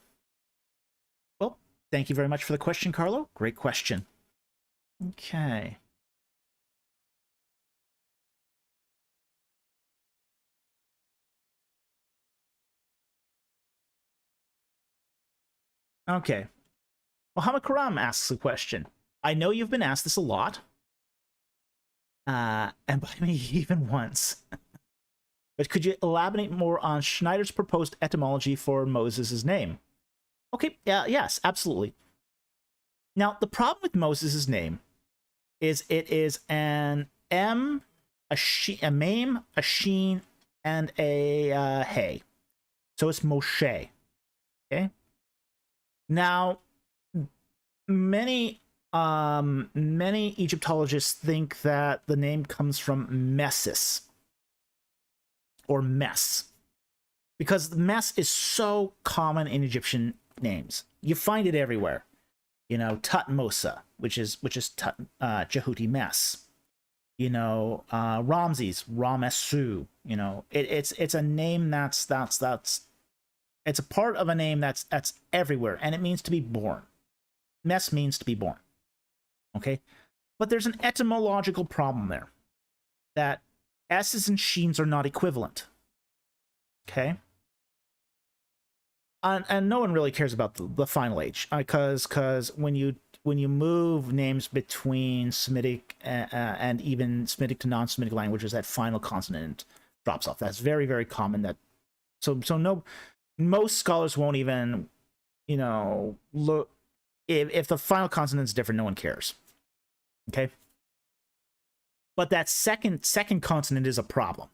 Well, thank you very much for the question, Carlo. Great question. Okay. Okay, Muhammad Karam asks a question. I know you've been asked this a lot, and by me even once. But could you elaborate more on Schneider's proposed etymology for Moses' name? Okay, yes, absolutely. Now, the problem with Moses' name is it is an M, a meme, a sheen, and a hey. So it's Moshe. Okay. Now, many Egyptologists think that the name comes from Messis or Mess, because mess is so common in Egyptian names. You find it everywhere. You know, Tutmosa, which is Jehuti Mess. You know, Ramses, Ramesu. You know, it's a name that's it's a part of a name that's everywhere, and it means to be born. Mess means to be born. Okay, but there's an etymological problem there, that S's and sheens are not equivalent. Okay. And no one really cares about the final H, because when you move names between Semitic and even Semitic to non-Semitic languages, that final consonant drops off. That's very, very common. That so most scholars won't even, you know, look if the final consonant is different. No one cares. Okay. But that second consonant is a problem.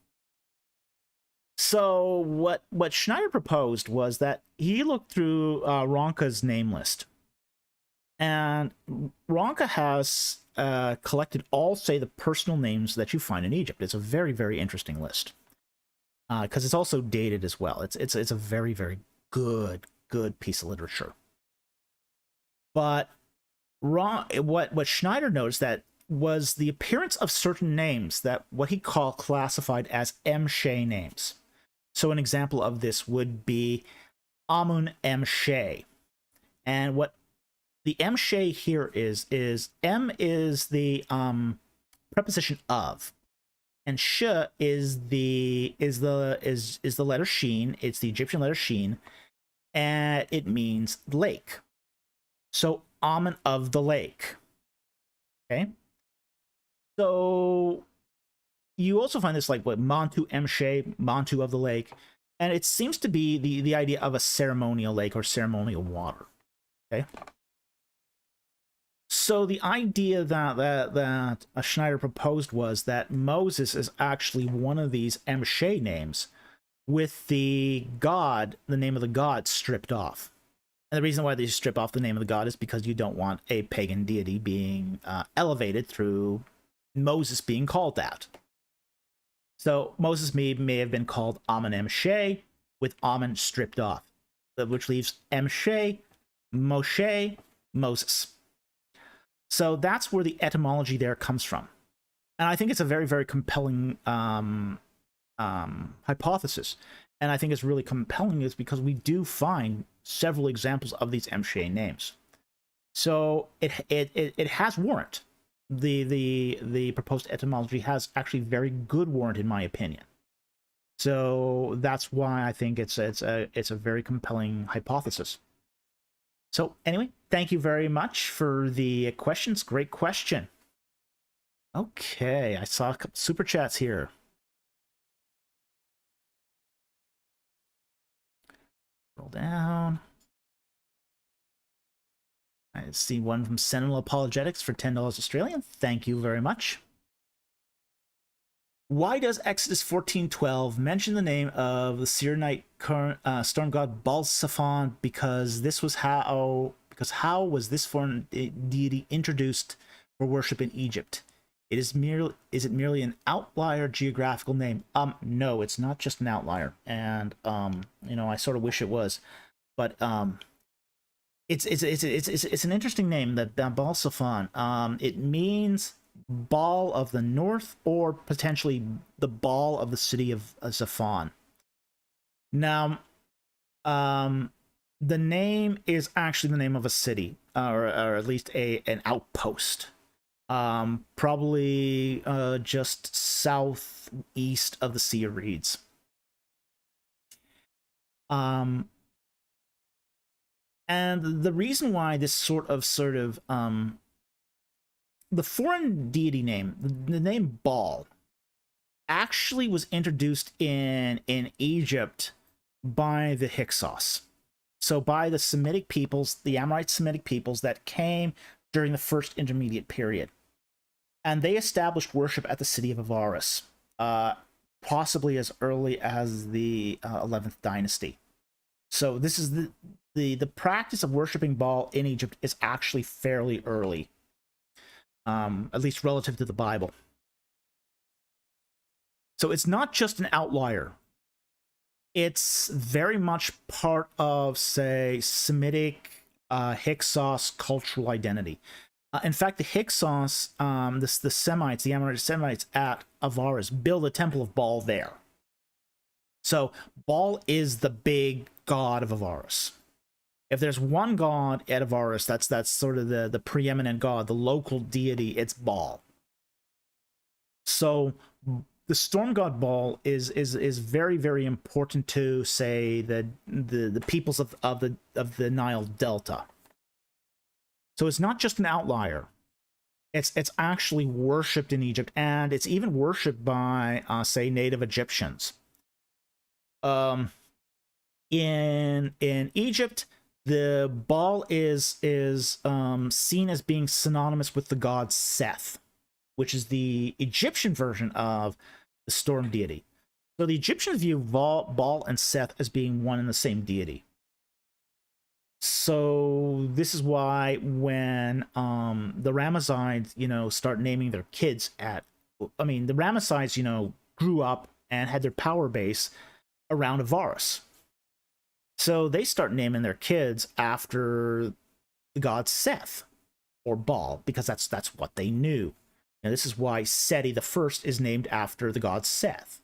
So what Schneider proposed was that he looked through Ronca's name list, and Ronca has collected all, say, the personal names that you find in Egypt. It's a very, very interesting list, because it's also dated as well. It's a very, very good piece of literature. But what Schneider noticed that was the appearance of certain names that what he classified as M-Shay names. So an example of this would be Amun M-Shay. And what the M-Shay here is M is the preposition of, and Sh is the letter Sheen. It's the Egyptian letter Sheen, and it means lake. So Amun of the lake. Okay. So you also find this, like, what, Montu M-Shay, Montu of the lake, and it seems to be the idea of a ceremonial lake or ceremonial water. Okay. So the idea that Schneider proposed was that Moses is actually one of these M-Shay names, with the name of the god stripped off. And the reason why they strip off the name of the god is because you don't want a pagan deity being elevated through Moses being called that. So Moses may have been called Amun M-Shay, with Amun stripped off, which leaves M-Shay, Moshe, Moses. So that's where the etymology there comes from. And I think it's a very, very compelling hypothesis. And I think it's really compelling is because we do find several examples of these M-Shay names. So it has warrant. The proposed etymology has actually very good warrant, in my opinion. So that's why I think it's a very compelling hypothesis. So anyway, thank you very much for the questions. Great question. Okay, I saw a couple super chats here. Scroll down. I see one from Sentinel Apologetics for $10 Australian. Thank you very much. Why does Exodus 14:12 mention the name of the Syrianite storm god Baal-zephon? Because how was this foreign deity introduced for worship in Egypt? Is it merely an outlier geographical name? No, it's not just an outlier, and you know, I sort of wish it was, but it's an interesting name, that Baal-zephon. It means Baal of the north, or potentially the Baal of the city of Zephon. Now, the name is actually the name of a city, or at least an outpost, probably just southeast of the Sea of Reeds. And the reason why this the foreign deity name, the name Baal, actually was introduced in Egypt by the Hyksos. So by the Semitic peoples, the Amorite Semitic peoples that came during the first intermediate period. And they established worship at the city of Avaris, possibly as early as the 11th dynasty. So this is the practice of worshiping Baal in Egypt is actually fairly early, at least relative to the Bible. So it's not just an outlier. It's very much part of, say, Semitic Hyksos cultural identity. In fact, the Hyksos, the Semites, the Amorite Semites at Avaris, build a temple of Baal there. So Baal is the big god of Avaris. If there's one god at Avaris, that's sort of the preeminent god, the local deity, it's Baal. So the storm god Baal is very, very important to, say, the peoples of the Nile Delta. So it's not just an outlier. It's actually worshipped in Egypt, and it's even worshipped by, say, native Egyptians. In Egypt, the Baal is seen as being synonymous with the god Seth, which is the Egyptian version of the storm deity. So the Egyptians view Baal and Seth as being one and the same deity. So this is why when the Ramessides, start naming their kids the Ramessides, grew up and had their power base around Avaris. So they start naming their kids after the god Seth or Baal, because that's what they knew. And this is why Seti the First is named after the god Seth,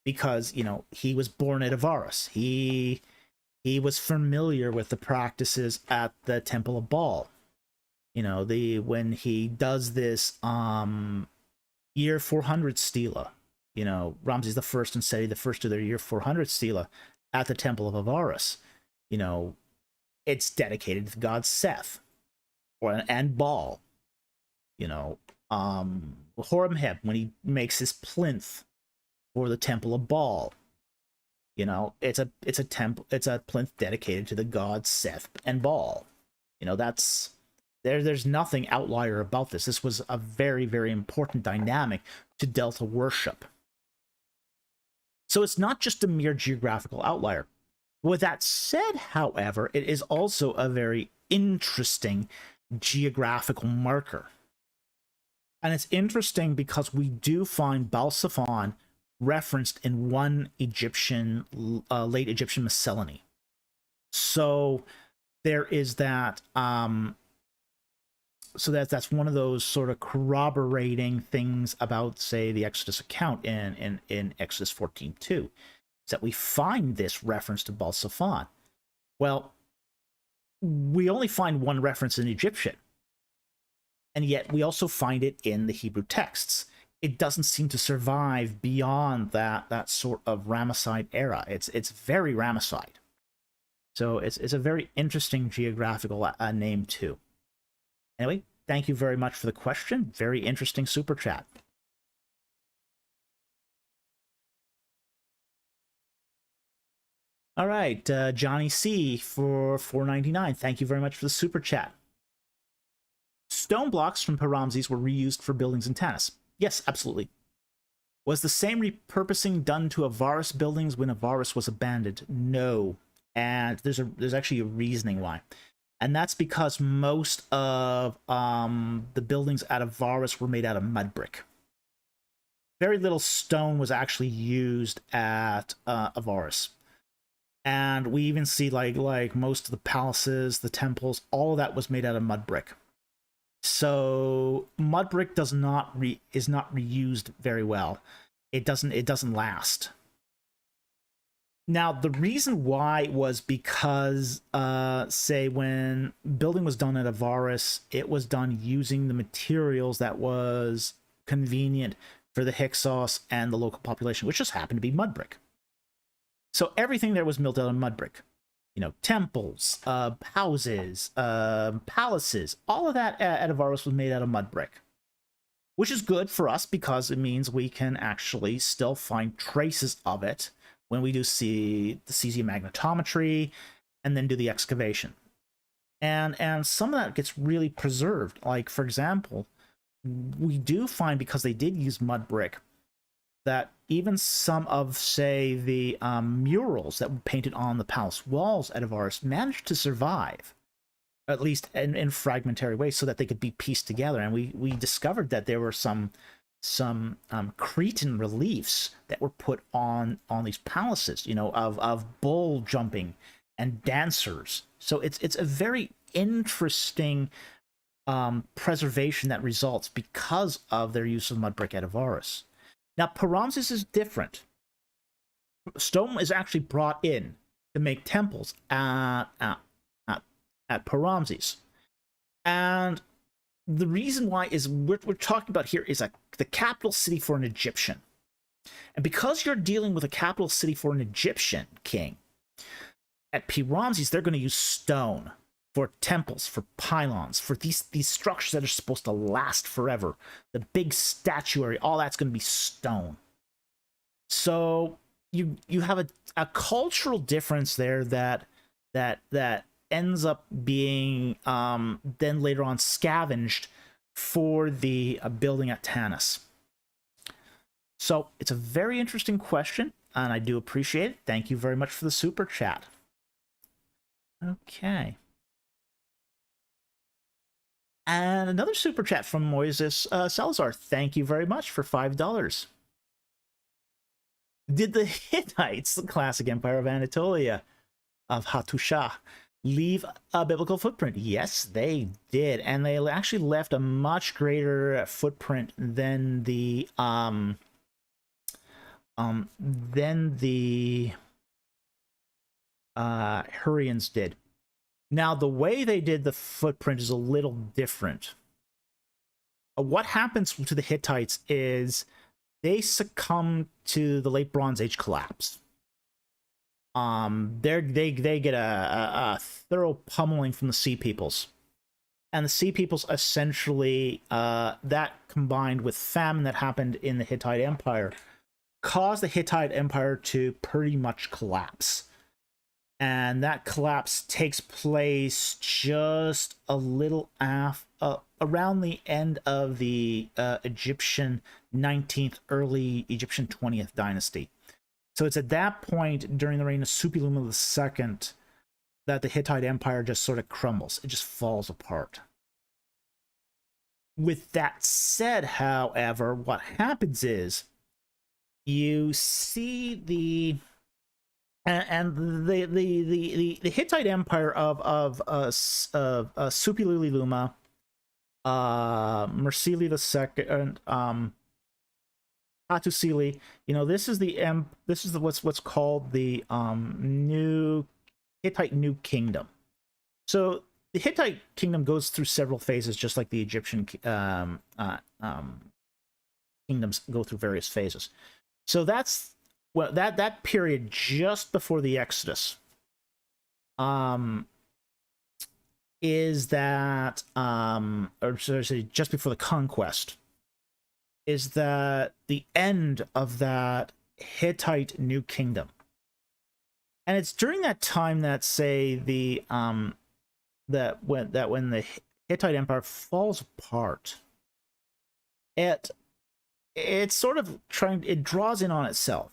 because he was born at Avaris. He was familiar with the practices at the Temple of Baal. When he does this year 400 stela, Ramses the First and Seti the First do their year 400 stela at the Temple of Avaris. It's dedicated to the god Seth and Baal. Horemheb, when he makes his plinth for the Temple of Baal, it's a plinth dedicated to the gods Seth and Baal. There's nothing outlier about this. This was a very, very important dynamic to Delta worship. So it's not just a mere geographical outlier. With that said, however, it is also a very interesting geographical marker. And it's interesting because we do find Baal-zephon referenced in one Egyptian, late Egyptian miscellany. So there is that. So that's one of those sort of corroborating things about, say, the Exodus account in Exodus 14:2, is that we find this reference to Baal-zephon. Well, we only find one reference in Egyptian, and yet we also find it in the Hebrew texts. It doesn't seem to survive beyond that sort of Ramesside era. It's very Ramesside. So it's a very interesting geographical name too. Anyway, thank you very much for the question. Very interesting super chat. All right, Johnny C for $4.99. Thank you very much for the super chat. Stone blocks from Paramses were reused for buildings in Tanis. Yes, absolutely. Was the same repurposing done to Avaris buildings when Avaris was abandoned? No. And there's actually a reasoning why. And that's because most of the buildings at Avaris were made out of mud brick. Very little stone was actually used at Avaris. And we even see like most of the palaces, the temples, all of that was made out of mud brick. So mud brick is not reused very well. It doesn't last. Now, the reason why was because, say, when building was done at Avaris, it was done using the materials that was convenient for the Hyksos and the local population, which just happened to be mud brick. So everything there was built out of mud brick. temples, houses, palaces, all of that at Avaros was made out of mud brick, which is good for us because it means we can actually still find traces of it when we do see the cesium magnetometry and then do the excavation. And some of that gets really preserved. Like, for example, we do find, because they did use mud brick, that even some of, say, the murals that were painted on the palace walls at Avaris managed to survive, at least in fragmentary ways, so that they could be pieced together. And we discovered that there were some Cretan reliefs that were put on these palaces, of bull jumping and dancers. So it's a very interesting preservation that results because of their use of mud brick at Avaris. Now, Paramses is different. Stone is actually brought in to make temples at Paramses. And the reason why is we're talking about here is the capital city for an Egyptian. And because you're dealing with a capital city for an Egyptian king, at Paramses, they're going to use stone for temples, for pylons, for these structures that are supposed to last forever. The big statuary, all that's going to be stone. So you have a cultural difference there that ends up being then later on scavenged for the building at Tanis. So it's a very interesting question, and I do appreciate it. Thank you very much for the super chat. Okay. And another super chat from Moises Salazar. Thank you very much for $5. Did the Hittites, the classic empire of Anatolia, of Hattusha, leave a biblical footprint? Yes, they did. And they actually left a much greater footprint than the Hurrians did. Now, the way they did the footprint is a little different. What happens to the Hittites is they succumb to the late Bronze Age collapse. They get a thorough pummeling from the Sea Peoples. And the Sea Peoples essentially, that combined with famine that happened in the Hittite Empire, caused the Hittite Empire to pretty much collapse. And that collapse takes place just a little around the end of the Egyptian 19th, early Egyptian 20th dynasty. So it's at that point, during the reign of Suppiluliuma II, that the Hittite Empire just sort of crumbles. It just falls apart. With that said, however, what happens is you see the Hittite Empire of Suppiluliuma, Mursili II, Hattusili, this is what's called the new Hittite New Kingdom. So the Hittite kingdom goes through several phases, just like the Egyptian kingdoms go through various phases. So that's that period just before the Exodus. Is that or should I say just before the Conquest? Is that the end of that Hittite New Kingdom? And it's during that time that, say, the that when the Hittite Empire falls apart, it sort of it draws in on itself,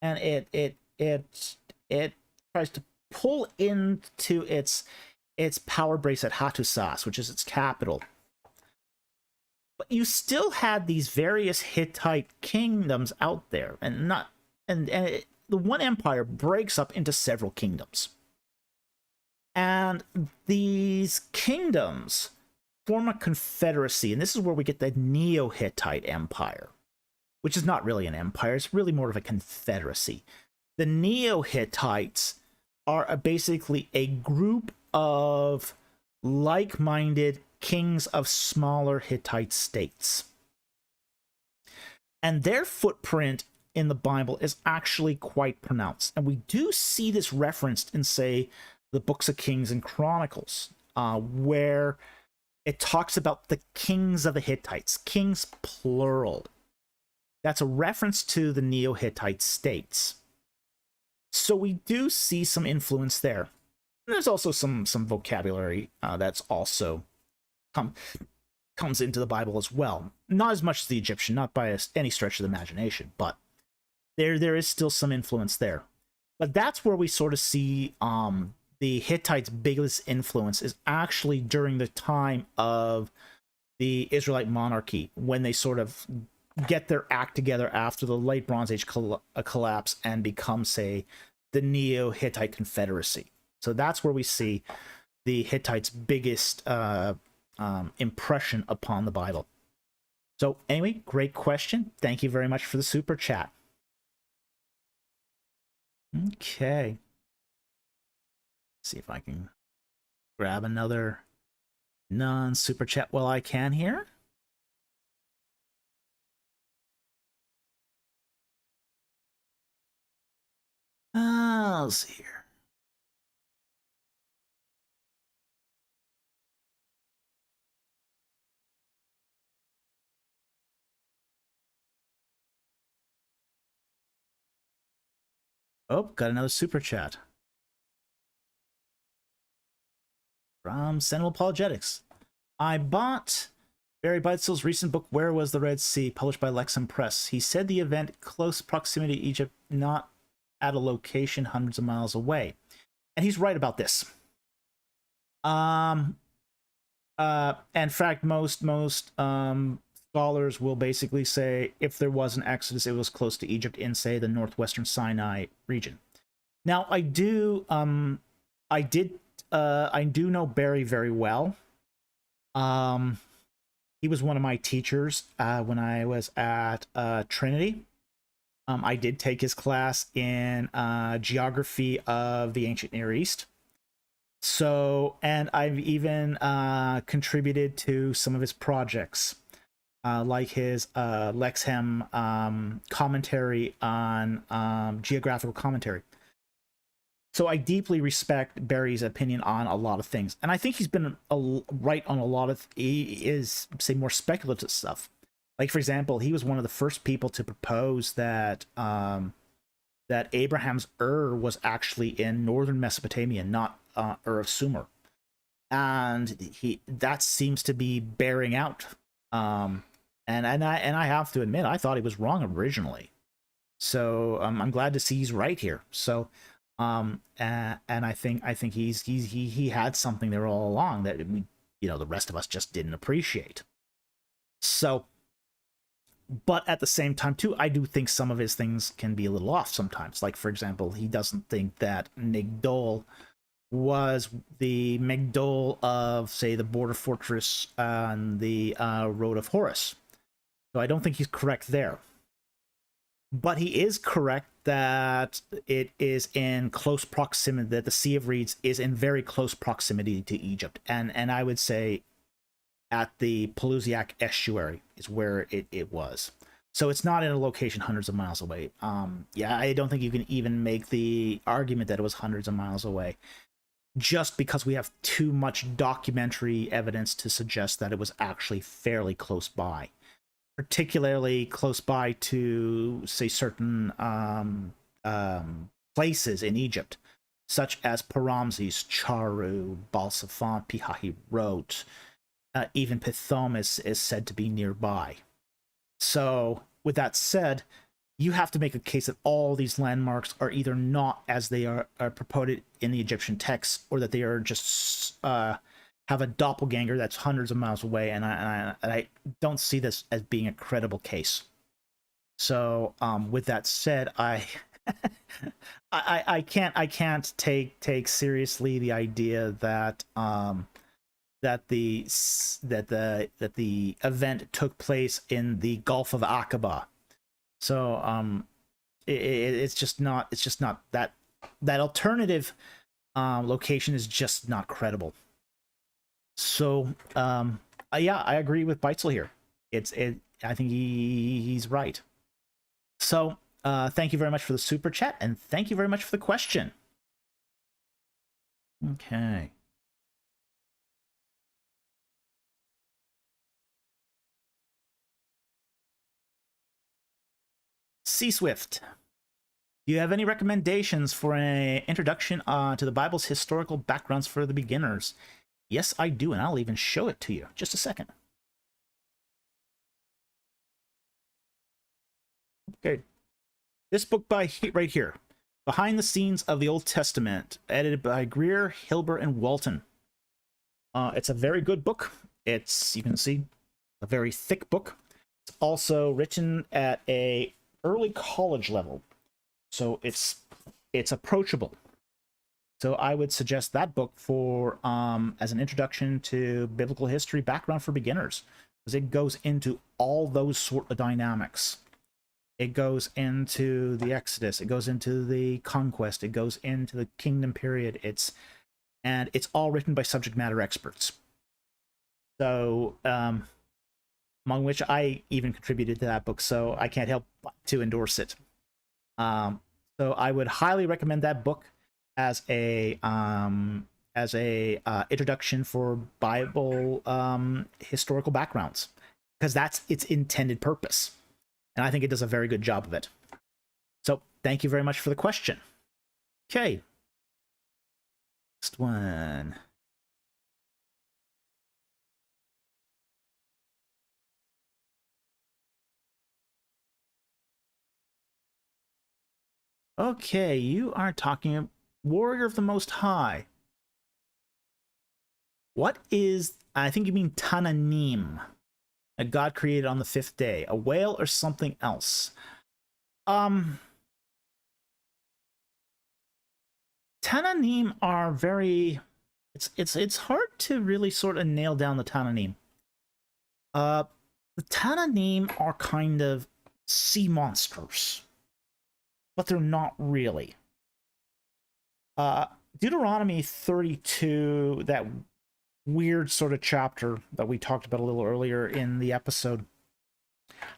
and it tries to pull into its power base at Hattusas, which is its capital. But you still had these various Hittite kingdoms out there, and the one empire breaks up into several kingdoms. And these kingdoms form a confederacy, and this is where we get the Neo-Hittite Empire, which is not really an empire, it's really more of a confederacy. The Neo-Hittites are basically a group of like-minded kings of smaller Hittite states. And their footprint in the Bible is actually quite pronounced. And we do see this referenced in, say, the books of Kings and Chronicles, where it talks about the kings of the Hittites, kings plural. That's a reference to the Neo-Hittite states. So we do see some influence there. There's also some vocabulary that's also comes into the Bible as well. Not as much as the Egyptian, not by any stretch of the imagination, but there is still some influence there. But that's where we sort of see the Hittites' biggest influence is actually during the time of the Israelite monarchy, when they sort of get their act together after the late Bronze Age collapse and become, say, the Neo-Hittite Confederacy. So that's where we see the Hittites' biggest impression upon the Bible. So anyway, great question. Thank you very much for the super chat. Okay. See if I can grab another non-super chat while I can here. Let's see here. Oh, got another super chat from Sentinel Apologetics. I bought Barry Beitzel's recent book, Where Was the Red Sea, published by Lexham Press. He said the event close proximity to Egypt, not at a location hundreds of miles away. And he's right about this. In fact, most scholars will basically say if there was an exodus, it was close to Egypt in, say, the northwestern Sinai region. Now, I do know Barry very well. He was one of my teachers when I was at Trinity. I did take his class in geography of the ancient Near East. So, and I've even contributed to some of his projects, like his Lexham commentary on geographical commentary. So I deeply respect Barry's opinion on a lot of things. And I think he's been right on a lot of, say, more speculative stuff. Like, for example, he was one of the first people to propose that that Abraham's Ur was actually in northern Mesopotamia, not Ur of Sumer. And that seems to be bearing out. And I have to admit, I thought he was wrong originally. So I'm glad to see he's right here. So and I think he had something there all along that the rest of us just didn't appreciate. So, but at the same time too, I do think some of his things can be a little off sometimes. Like, for example, he doesn't think that Migdol was the Migdol of, say, the border fortress on the road of Horus. So I don't think he's correct there. But he is correct that it is in close proximity, that the Sea of Reeds is in very close proximity to Egypt. And I would say at the Pelusiac estuary is where it was. So it's not in a location hundreds of miles away. Yeah, I don't think you can even make the argument that it was hundreds of miles away, just because we have too much documentary evidence to suggest that it was actually fairly close by. Particularly close by to, say, certain places in Egypt, such as Paramses, Charu, Baal-zephon, Pi-Hahiroth, even Pithom is said to be nearby. So, with that said, you have to make a case that all these landmarks are either not as they are purported in the Egyptian texts, or that they are just have a doppelganger that's hundreds of miles away, and I don't see this as being a credible case. So, with that said, I can't take seriously the idea that that the event took place in the Gulf of Aqaba. So, it's just not that alternative location is just not credible. So, yeah, I agree with Beitzel here. I think he's right. So, thank you very much for the super chat, and thank you very much for the question. Okay. C Swift. Do you have any recommendations for an introduction to the Bible's historical backgrounds for the beginners? Yes, I do, and I'll even show it to you. Just a second. Okay. This book right here, Behind the Scenes of the Old Testament, edited by Greer, Hilber, and Walton. It's a very good book. It's, you can see, a very thick book. It's also written at a early college level, so it's approachable. So I would suggest that book for as an introduction to biblical history background for beginners, because it goes into all those sort of dynamics. It goes into the Exodus, it goes into the Conquest, it goes into the Kingdom period. It's all written by subject matter experts. So among which I even contributed to that book, so I can't help but to endorse it. So I would highly recommend that book as a introduction for Bible historical backgrounds, because that's its intended purpose, and I think it does a very good job of it. So thank you very much for the question. Okay, next one. Okay, you are talking Warrior of the Most High. What is, I think you mean Tananim, a god created on the 5th day, a whale or something else? Tananim are very, it's hard to really sort of nail down the Tananim. The Tananim are kind of sea monsters, but they're not really. Deuteronomy 32, that weird sort of chapter that we talked about a little earlier in the episode,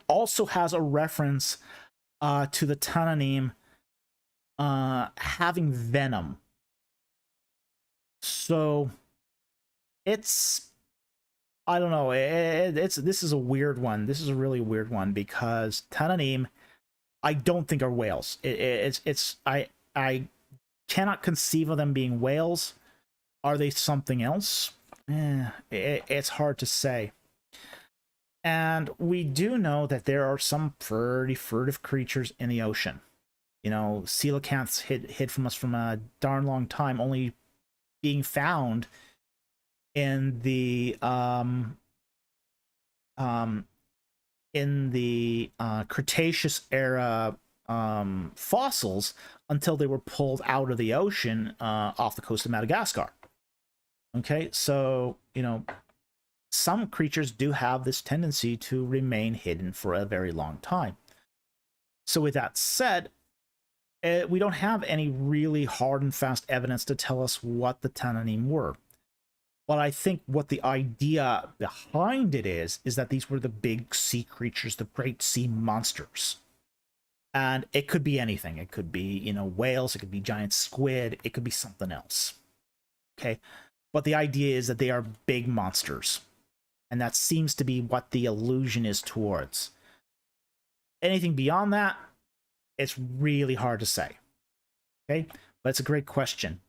also has a reference to the Tananim having venom. So it's, I don't know, this is a weird one. This is a really weird one, because Tananim, I don't think are whales. I cannot conceive of them being whales. Are they something else? It's hard to say. And we do know that there are some pretty furtive creatures in the ocean. You know, coelacanths hid from us from a darn long time, only being found in the Cretaceous era fossils, until they were pulled out of the ocean off the coast of Madagascar. Okay, so, you know, some creatures do have this tendency to remain hidden for a very long time. So with that said, we don't have any really hard and fast evidence to tell us what the Tananim were. But I think what the idea behind it is that these were the big sea creatures, the great sea monsters. And it could be anything. It could be, you know, whales, it could be giant squid, it could be something else. Okay? But the idea is that they are big monsters. And that seems to be what the allusion is towards. Anything beyond that, it's really hard to say. Okay? But it's a great question.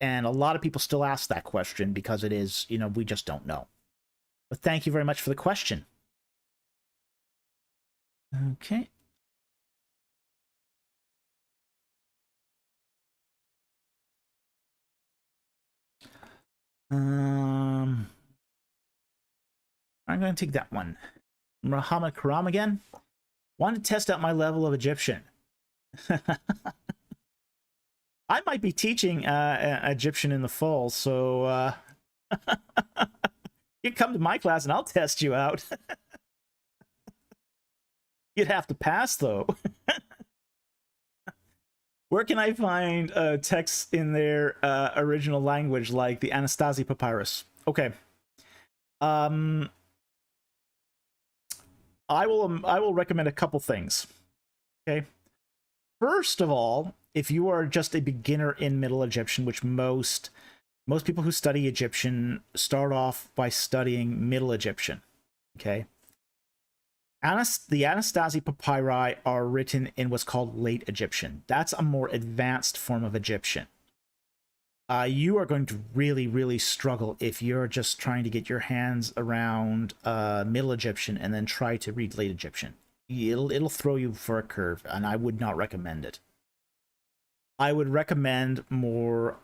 And a lot of people still ask that question because it is, you know, we just don't know. But thank you very much for the question. Okay. I'm going to take that one. Muhammad Karam again. Want to test out my level of Egyptian. I might be teaching Egyptian in the fall, so you come to my class and I'll test you out. You'd have to pass, though. Where can I find texts in their original language, like the Anastasi Papyrus? Okay. I will recommend a couple things. Okay. First of all, if you are just a beginner in Middle Egyptian, which most Most people who study Egyptian start off by studying Middle Egyptian. Okay. The Anastasi papyri are written in what's called Late Egyptian. That's a more advanced form of Egyptian. You are going to really, really struggle if you're just trying to get your hands around Middle Egyptian and then try to read Late Egyptian. It'll throw you for a curve, and I would not recommend it. I would recommend more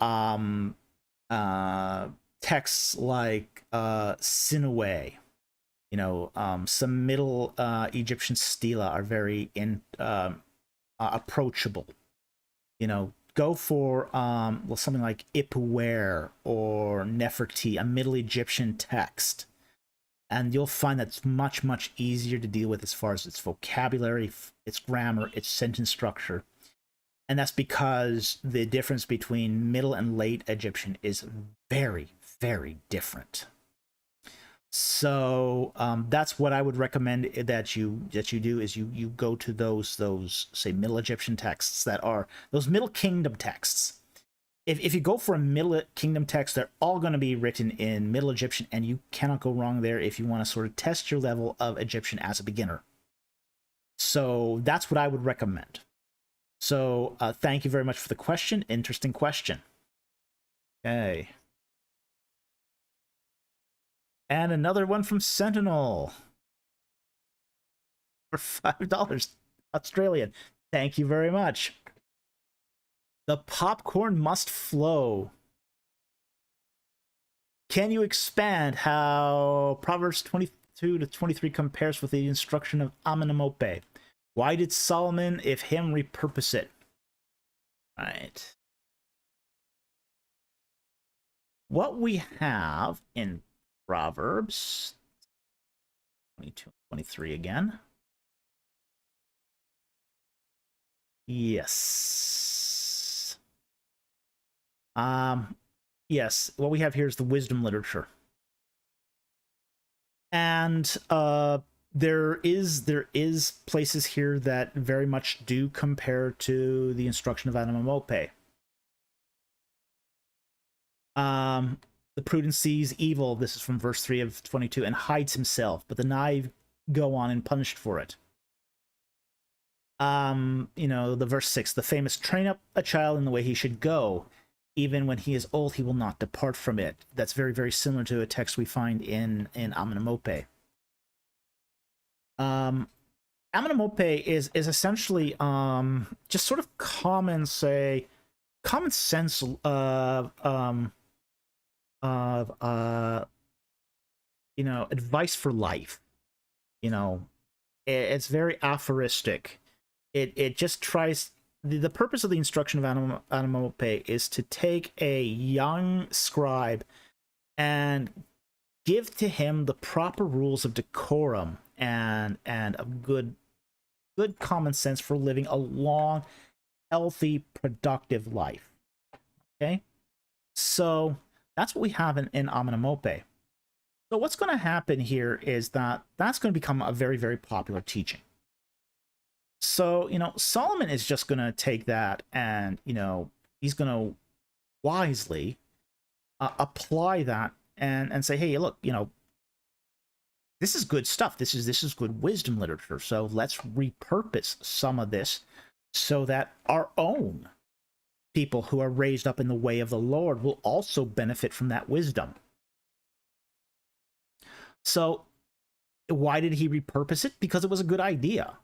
texts like Sinaway. You know, some Middle Egyptian stela are very approachable. You know, go for well, something like Ipuwer or Neferti, a Middle Egyptian text, and you'll find that's much, much easier to deal with as far as its vocabulary, its grammar, its sentence structure. And that's because the difference between Middle and Late Egyptian is very, very different. So that's what I would recommend that you do, is you go to those say Middle Egyptian texts that are those Middle Kingdom texts. If you go for a Middle Kingdom text, they're all going to be written in Middle Egyptian, and you cannot go wrong there if you want to sort of test your level of Egyptian as a beginner. So that's what I would recommend. So thank you very much for the question. Interesting question. Okay. And another one from Sentinel for $5 Australian. Thank you very much. The popcorn must flow. Can you expand how Proverbs 22 to 23 compares with the instruction of Amenemope? Why did Solomon, if him, repurpose it? Right. What we have in Proverbs 22 and 23 again. Yes. Yes, what we have here is the wisdom literature. And there is places here that very much do compare to the instruction of Amenemope. The prudent sees evil, this is from verse 3 of 22, and hides himself, but the naive go on and punished for it. You know, the verse 6, the famous train up a child in the way he should go. Even when he is old, he will not depart from it. That's very, very similar to a text we find in Amenemope. Amenemope is essentially just sort of common sense you know, advice for life. You know, it's very aphoristic. It just tries. The purpose of the instruction of Amenemope is to take a young scribe and give to him the proper rules of decorum and of good common sense for living a long, healthy, productive life. Okay, so that's what we have in Amenemope. So what's going to happen here is that's going to become a very, very popular teaching. So, you know, Solomon is just going to take that and, you know, he's going to wisely apply that and say, hey, look, you know, this is good stuff. This is good wisdom literature. So let's repurpose some of this so that our own people who are raised up in the way of the Lord will also benefit from that wisdom. So why did he repurpose it? Because it was a good idea.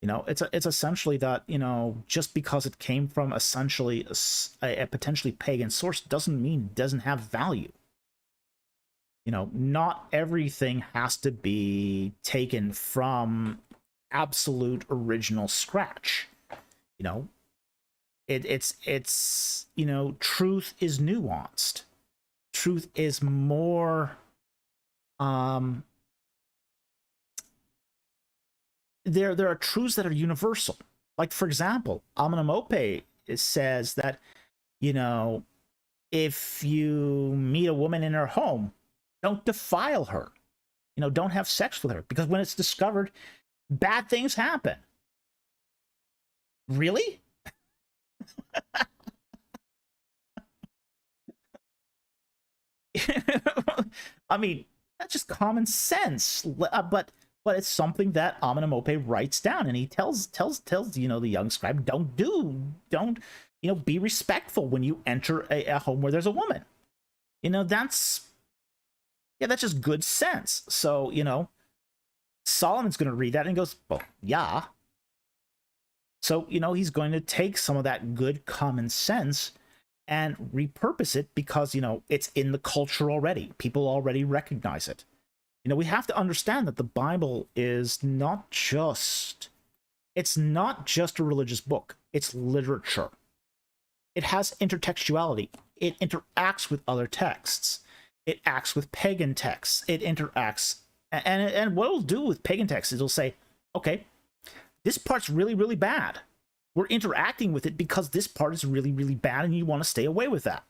You know, it's essentially that, you know, just because it came from essentially a potentially pagan source doesn't mean it doesn't have value. You know, not everything has to be taken from absolute original scratch. You know, it's you know, truth is nuanced. Truth is more there are truths that are universal. Like, for example, Amenemope says that, you know, if you meet a woman in her home, don't defile her. You know, don't have sex with her, because when it's discovered, bad things happen. Really? I mean, that's just common sense. But it's something that Amenemope writes down, and he tells the young scribe, don't be respectful when you enter a home where there's a woman. That's just good sense. So Solomon's going to read that and he goes, well, yeah. So he's going to take some of that good common sense and repurpose it because it's in the culture already. People already recognize it. We have to understand that the Bible is not just a religious book. It's literature. It has intertextuality. It interacts with other texts. It acts with pagan texts. It interacts, and what it'll do with pagan texts is it'll say, okay, this part's really, really bad. We're interacting with it because this part is really, really bad, and you want to stay away with that.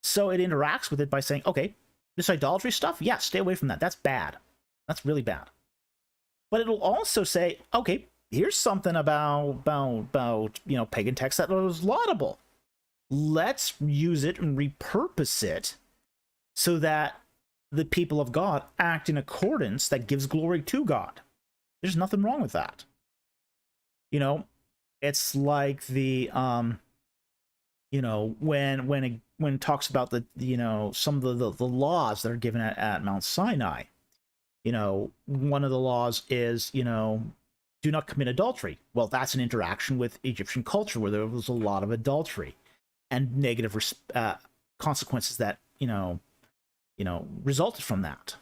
So it interacts with it by saying, okay, this idolatry stuff, yeah, stay away from that. That's bad. That's really bad. But it'll also say, okay, here's something about pagan texts that was laudable. Let's use it and repurpose it so that the people of God act in accordance that gives glory to God. There's nothing wrong with that. It's like the when it talks about the some of the laws that are given at Mount Sinai. One of the laws is do not commit adultery. Well, that's an interaction with Egyptian culture where there was a lot of adultery and negative consequences that resulted from that,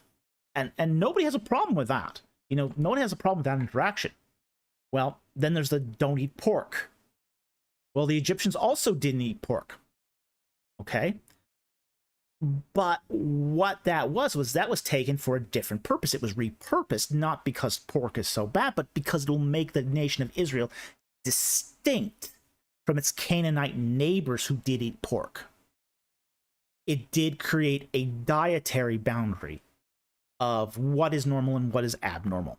and nobody has a problem with that. Nobody has a problem with that interaction. Well, then there's the don't eat pork. Well, the Egyptians also didn't eat pork. Okay, but what that was that was taken for a different purpose. It was repurposed, not because pork is so bad, but because it will make the nation of Israel distinct from its Canaanite neighbors who did eat pork. It did create a dietary boundary of what is normal and what is abnormal.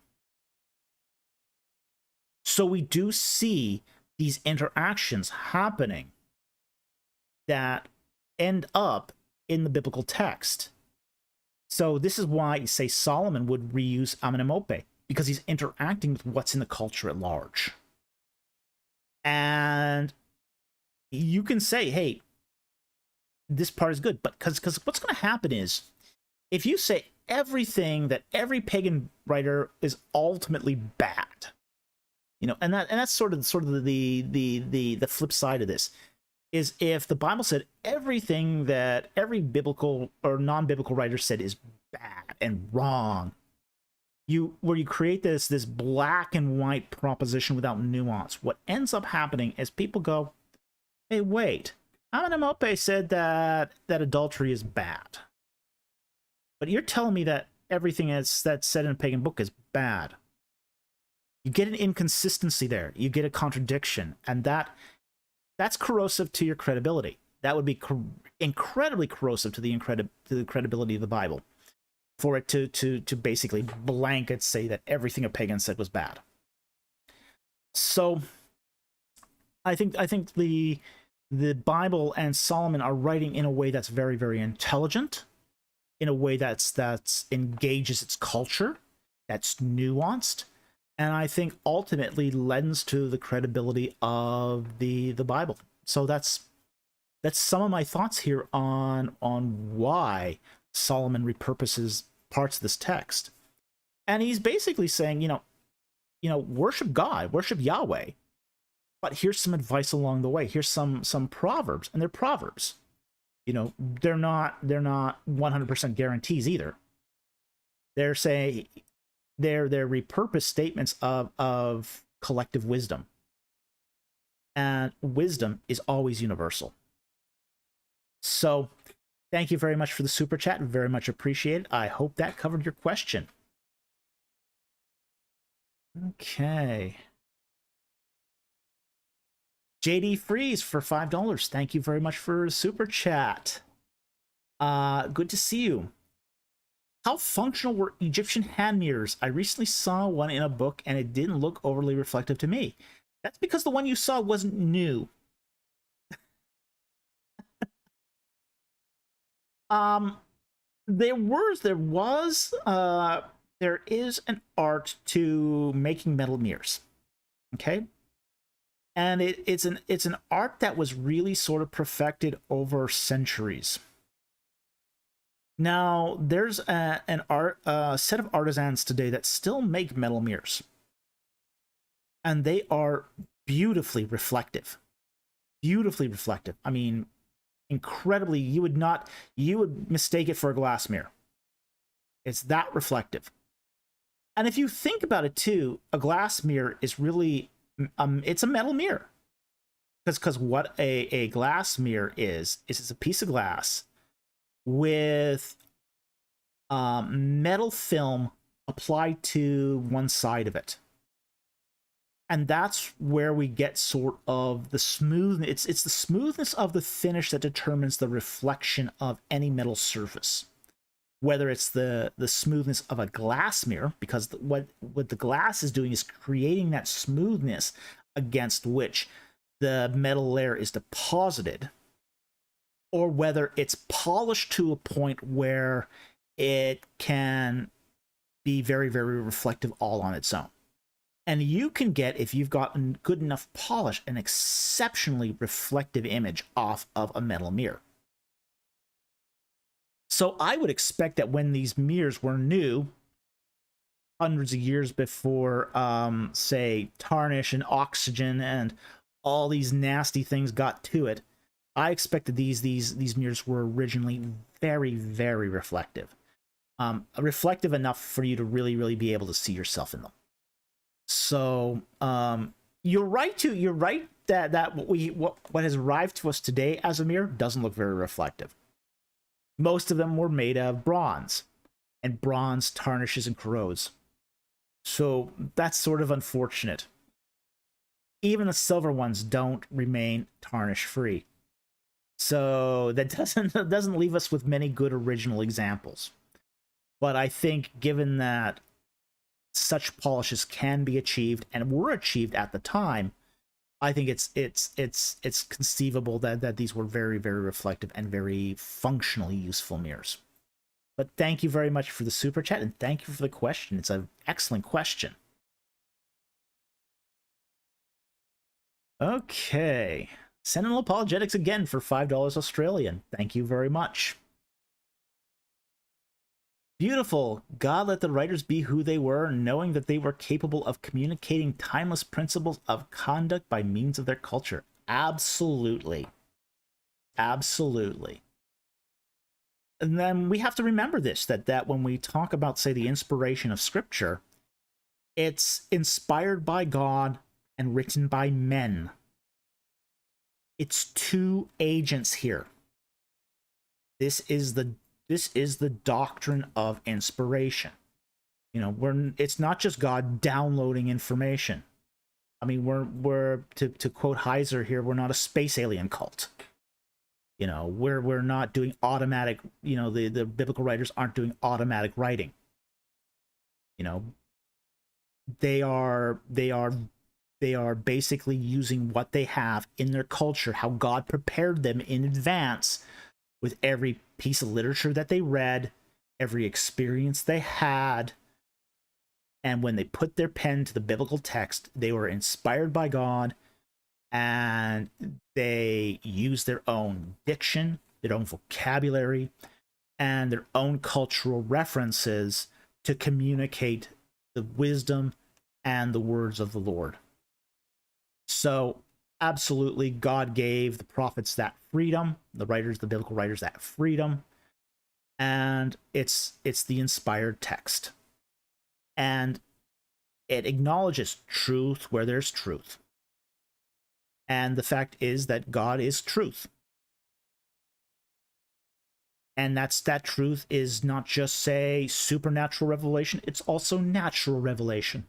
So we do see these interactions happening that end up in the biblical text. So this is why, say, Solomon would reuse Amenemope, because he's interacting with what's in the culture at large. And you can say, hey, this part is good, but because what's going to happen is, if you say everything that every pagan writer is ultimately bad, and that's sort of the flip side of this, is if the Bible said everything that every biblical or non-biblical writer said is bad and wrong, where you create this black and white proposition without nuance, what ends up happening is people go, hey, wait, Amenemope said that adultery is bad, but you're telling me that everything that's said in a pagan book is bad. You get an inconsistency there. You get a contradiction, and that's corrosive to your credibility. That would be incredibly corrosive to the credibility of the Bible, for it to basically blanket say that everything a pagan said was bad. So I think the Bible and Solomon are writing in a way that's very, very intelligent, in a way that's engages its culture, that's nuanced, and I think ultimately lends to the credibility of the Bible. So that's some of my thoughts here on why Solomon repurposes parts of this text. And he's basically saying, worship God, worship Yahweh, but here's some advice along the way. Here's some proverbs, and they're proverbs. They're not 100% guarantees either. They're saying they're repurposed statements of collective wisdom. And wisdom is always universal. So thank you very much for the super chat. Very much appreciated. I hope that covered your question. Okay. JD Freeze for $5. Thank you very much for the super chat. Good to see you. How functional were Egyptian hand mirrors? I recently saw one in a book and it didn't look overly reflective to me. That's because the one you saw wasn't new. There is an art to making metal mirrors. Okay. And it's an art that was really sort of perfected over centuries. Now, there's a set of artisans today that still make metal mirrors. And they are beautifully reflective. Beautifully reflective. I mean, incredibly, you would mistake it for a glass mirror. It's that reflective. And if you think about it too, a glass mirror is really, it's a metal mirror. Because what a glass mirror is it's a piece of glass with metal film applied to one side of it. And that's where we get sort of the smoothness. It's the smoothness of the finish that determines the reflection of any metal surface. Whether it's the smoothness of a glass mirror, because what the glass is doing is creating that smoothness against which the metal layer is deposited, or whether it's polished to a point where it can be very, very reflective all on its own. And you can get, if you've gotten good enough polish, an exceptionally reflective image off of a metal mirror. So I would expect that when these mirrors were new, hundreds of years before, say, tarnish and oxygen and all these nasty things got to it, I expected these mirrors were originally very, very reflective. Reflective enough for you to really, really be able to see yourself in them. So you're right that what has arrived to us today as a mirror doesn't look very reflective. Most of them were made of bronze, and bronze tarnishes and corrodes. So that's sort of unfortunate. Even the silver ones don't remain tarnish free. So that doesn't leave us with many good original examples. But I think given that such polishes can be achieved and were achieved at the time, I think it's conceivable that these were very, very reflective and very functionally useful mirrors. But thank you very much for the super chat, and thank you for the question. It's an excellent question. Okay. Sentinel Apologetics again for $5 Australian. Thank you very much. Beautiful. God let the writers be who they were, knowing that they were capable of communicating timeless principles of conduct by means of their culture. Absolutely. Absolutely. And then we have to remember this, that when we talk about, say, the inspiration of Scripture, it's inspired by God and written by men. It's two agents here. This is the doctrine of inspiration. You know, it's not just God downloading information. I mean, we're to quote Heiser here, we're not a space alien cult. You know, we're not doing automatic, you know, the biblical writers aren't doing automatic writing. You know, they are basically using what they have in their culture, how God prepared them in advance with every piece of literature that they read, every experience they had. And when they put their pen to the biblical text, they were inspired by God, and they used their own diction, their own vocabulary, and their own cultural references to communicate the wisdom and the words of the Lord. So absolutely, God gave the prophets that freedom, the biblical writers that freedom, and it's the inspired text. And it acknowledges truth where there's truth. And the fact is that God is truth. And that truth is not just, say, supernatural revelation, it's also natural revelation.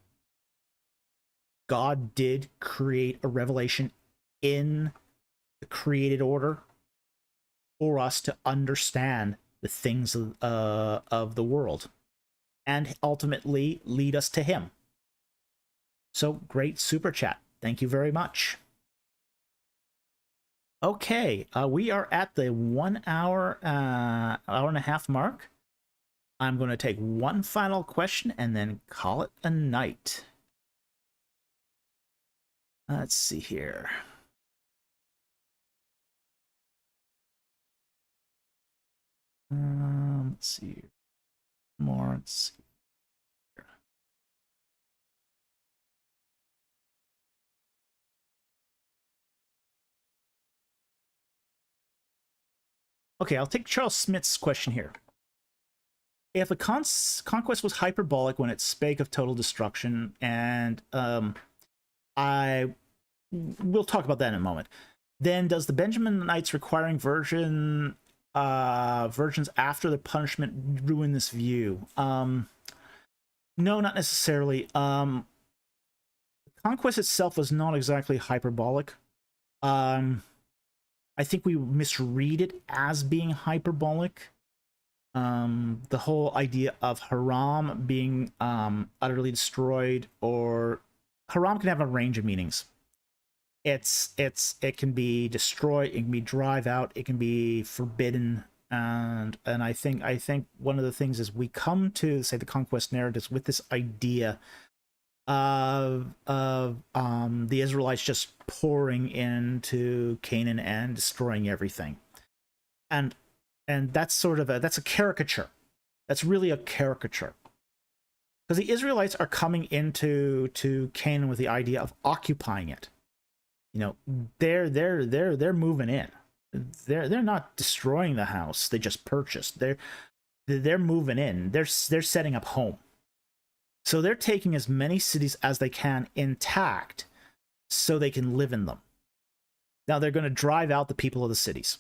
God did create a revelation in the created order for us to understand the things of the world and ultimately lead us to Him. So great super chat. Thank you very much. Okay, we are at the 1 hour, hour and a half mark. I'm going to take one final question and then call it a night. Let's see here. Let's see more. Let's see. Okay, I'll take Charles Smith's question here. If the conquest was hyperbolic when it spake of total destruction, and I we'll talk about that in a moment, then does the Benjaminites requiring virgins after the punishment ruin this view? No, not necessarily. The conquest itself was not exactly hyperbolic. I think we misread it as being hyperbolic. The whole idea of Haram being utterly destroyed, or Haram can have a range of meanings. It can be destroyed, it can be drive out, it can be forbidden, and I think one of the things is we come to say the conquest narratives with this idea of the Israelites just pouring into Canaan and destroying everything, and that's sort of that's a caricature. That's really a caricature, because the Israelites are coming into Canaan with the idea of occupying it. You know, they're moving in. They're not destroying the house they just purchased. They're moving in. They're setting up home. So they're taking as many cities as they can intact so they can live in them. Now they're going to drive out the people of the cities,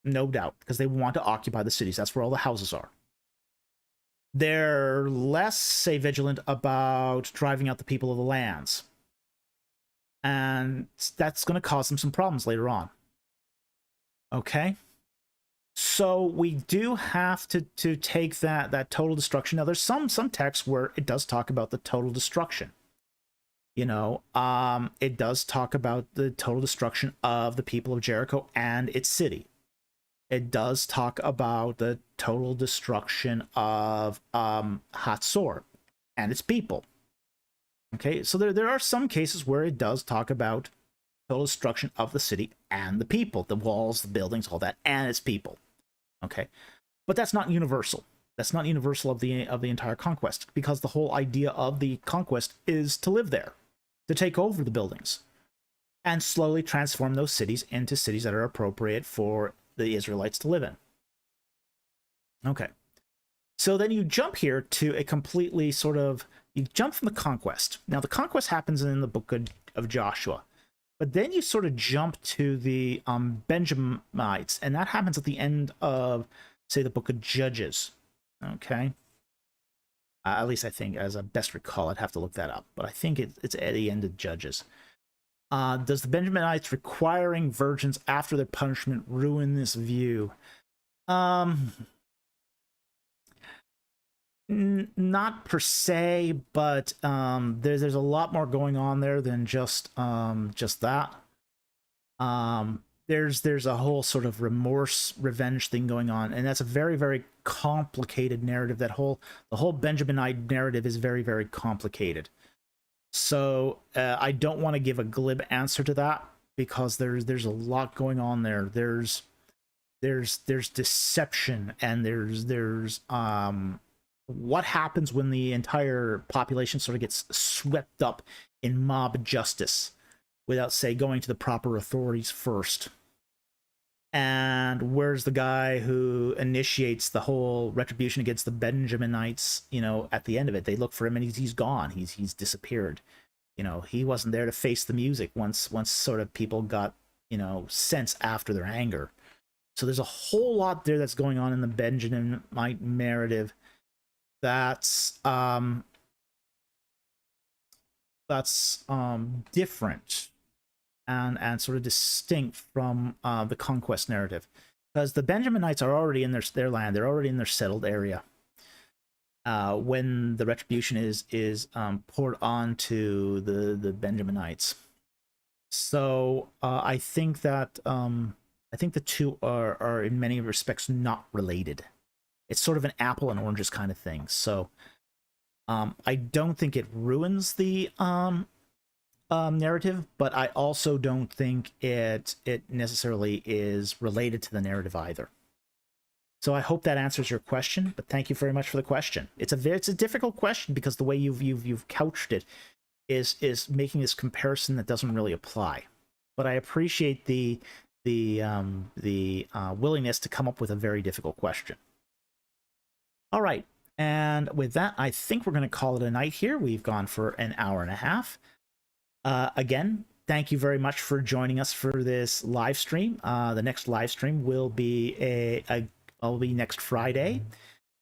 no doubt, because they want to occupy the cities. That's where all the houses are. They're less, say, vigilant about driving out the people of the lands. And that's going to cause them some problems later on. Okay? So we do have to take that total destruction. Now, there's some texts where it does talk about the total destruction. You know, it does talk about the total destruction of the people of Jericho and its city. It does talk about the total destruction of Hatzor and its people. Okay, so there are some cases where it does talk about total destruction of the city and the people, the walls, the buildings, all that, and its people. Okay, but that's not universal. That's not universal of the entire conquest, because the whole idea of the conquest is to live there, to take over the buildings, and slowly transform those cities into cities that are appropriate for the Israelites to live in. Okay, so then you jump here to a completely sort of, you jump from the conquest. Now the conquest happens in the book of Joshua, but then you sort of jump to the Benjaminites, and that happens at the end of, say, the book of Judges. Okay, at least I think, as I best recall, I'd have to look that up, but I think it's at the end of Judges. Does the Benjaminites requiring virgins after their punishment ruin this view? Not per se, but there's a lot more going on there than just that. There's a whole sort of remorse, revenge thing going on, and that's a very, very complicated narrative. The whole Benjaminite narrative is very, very complicated. So I don't want to give a glib answer to that, because there's a lot going on there. There's deception, and there's what happens when the entire population sort of gets swept up in mob justice without, say, going to the proper authorities first. And where's the guy who initiates the whole retribution against the Benjaminites? You know, at the end of it, they look for him and he's gone. He's disappeared. You know, he wasn't there to face the music once sort of people got, you know, sense after their anger. So there's a whole lot there that's going on in the Benjaminite narrative that's different and sort of distinct from the conquest narrative, because the Benjaminites are already in their land. They're already in their settled area when the retribution is poured onto the Benjaminites. So I think that the two are in many respects not related. it's sort of an apple and oranges kind of thing. So I don't think it ruins the narrative, but I also don't think it necessarily is related to the narrative either. So I hope that answers your question, but thank you very much for the question. It's a difficult question because the way you've couched it is making this comparison that doesn't really apply. But I appreciate the willingness to come up with a very difficult question. All right, and with that, I think we're going to call it a night here. We've gone for an hour and a half. Again, thank you very much for joining us for this live stream. The next live stream will be will be next Friday,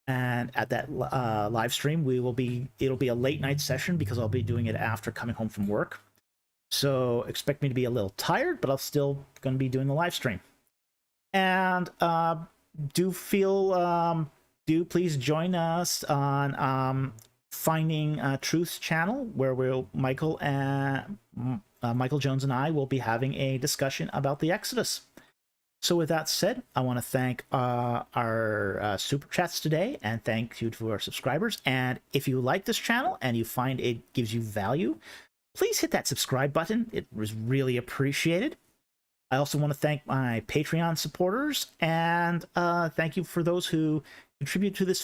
and at that live stream it'll be a late night session because I'll be doing it after coming home from work. So expect me to be a little tired, but I'm still going to be doing the live stream. And do please join us on Finding Truth's channel, where Michael Jones and I will be having a discussion about the Exodus. So with that said, I want to thank our super chats today, and thank you to our subscribers. And if you like this channel and you find it gives you value, please hit that subscribe button. It was really appreciated. I also want to thank my Patreon supporters, and thank you for those who contribute to this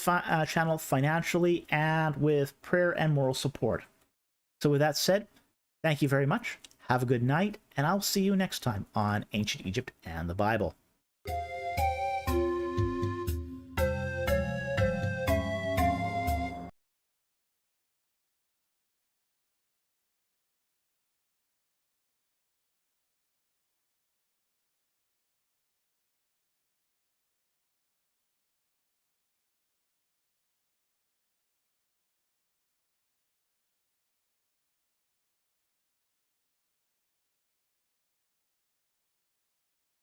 channel financially and with prayer and moral support. So with that said, thank you very much. Have a good night, and I'll see you next time on Ancient Egypt and the Bible.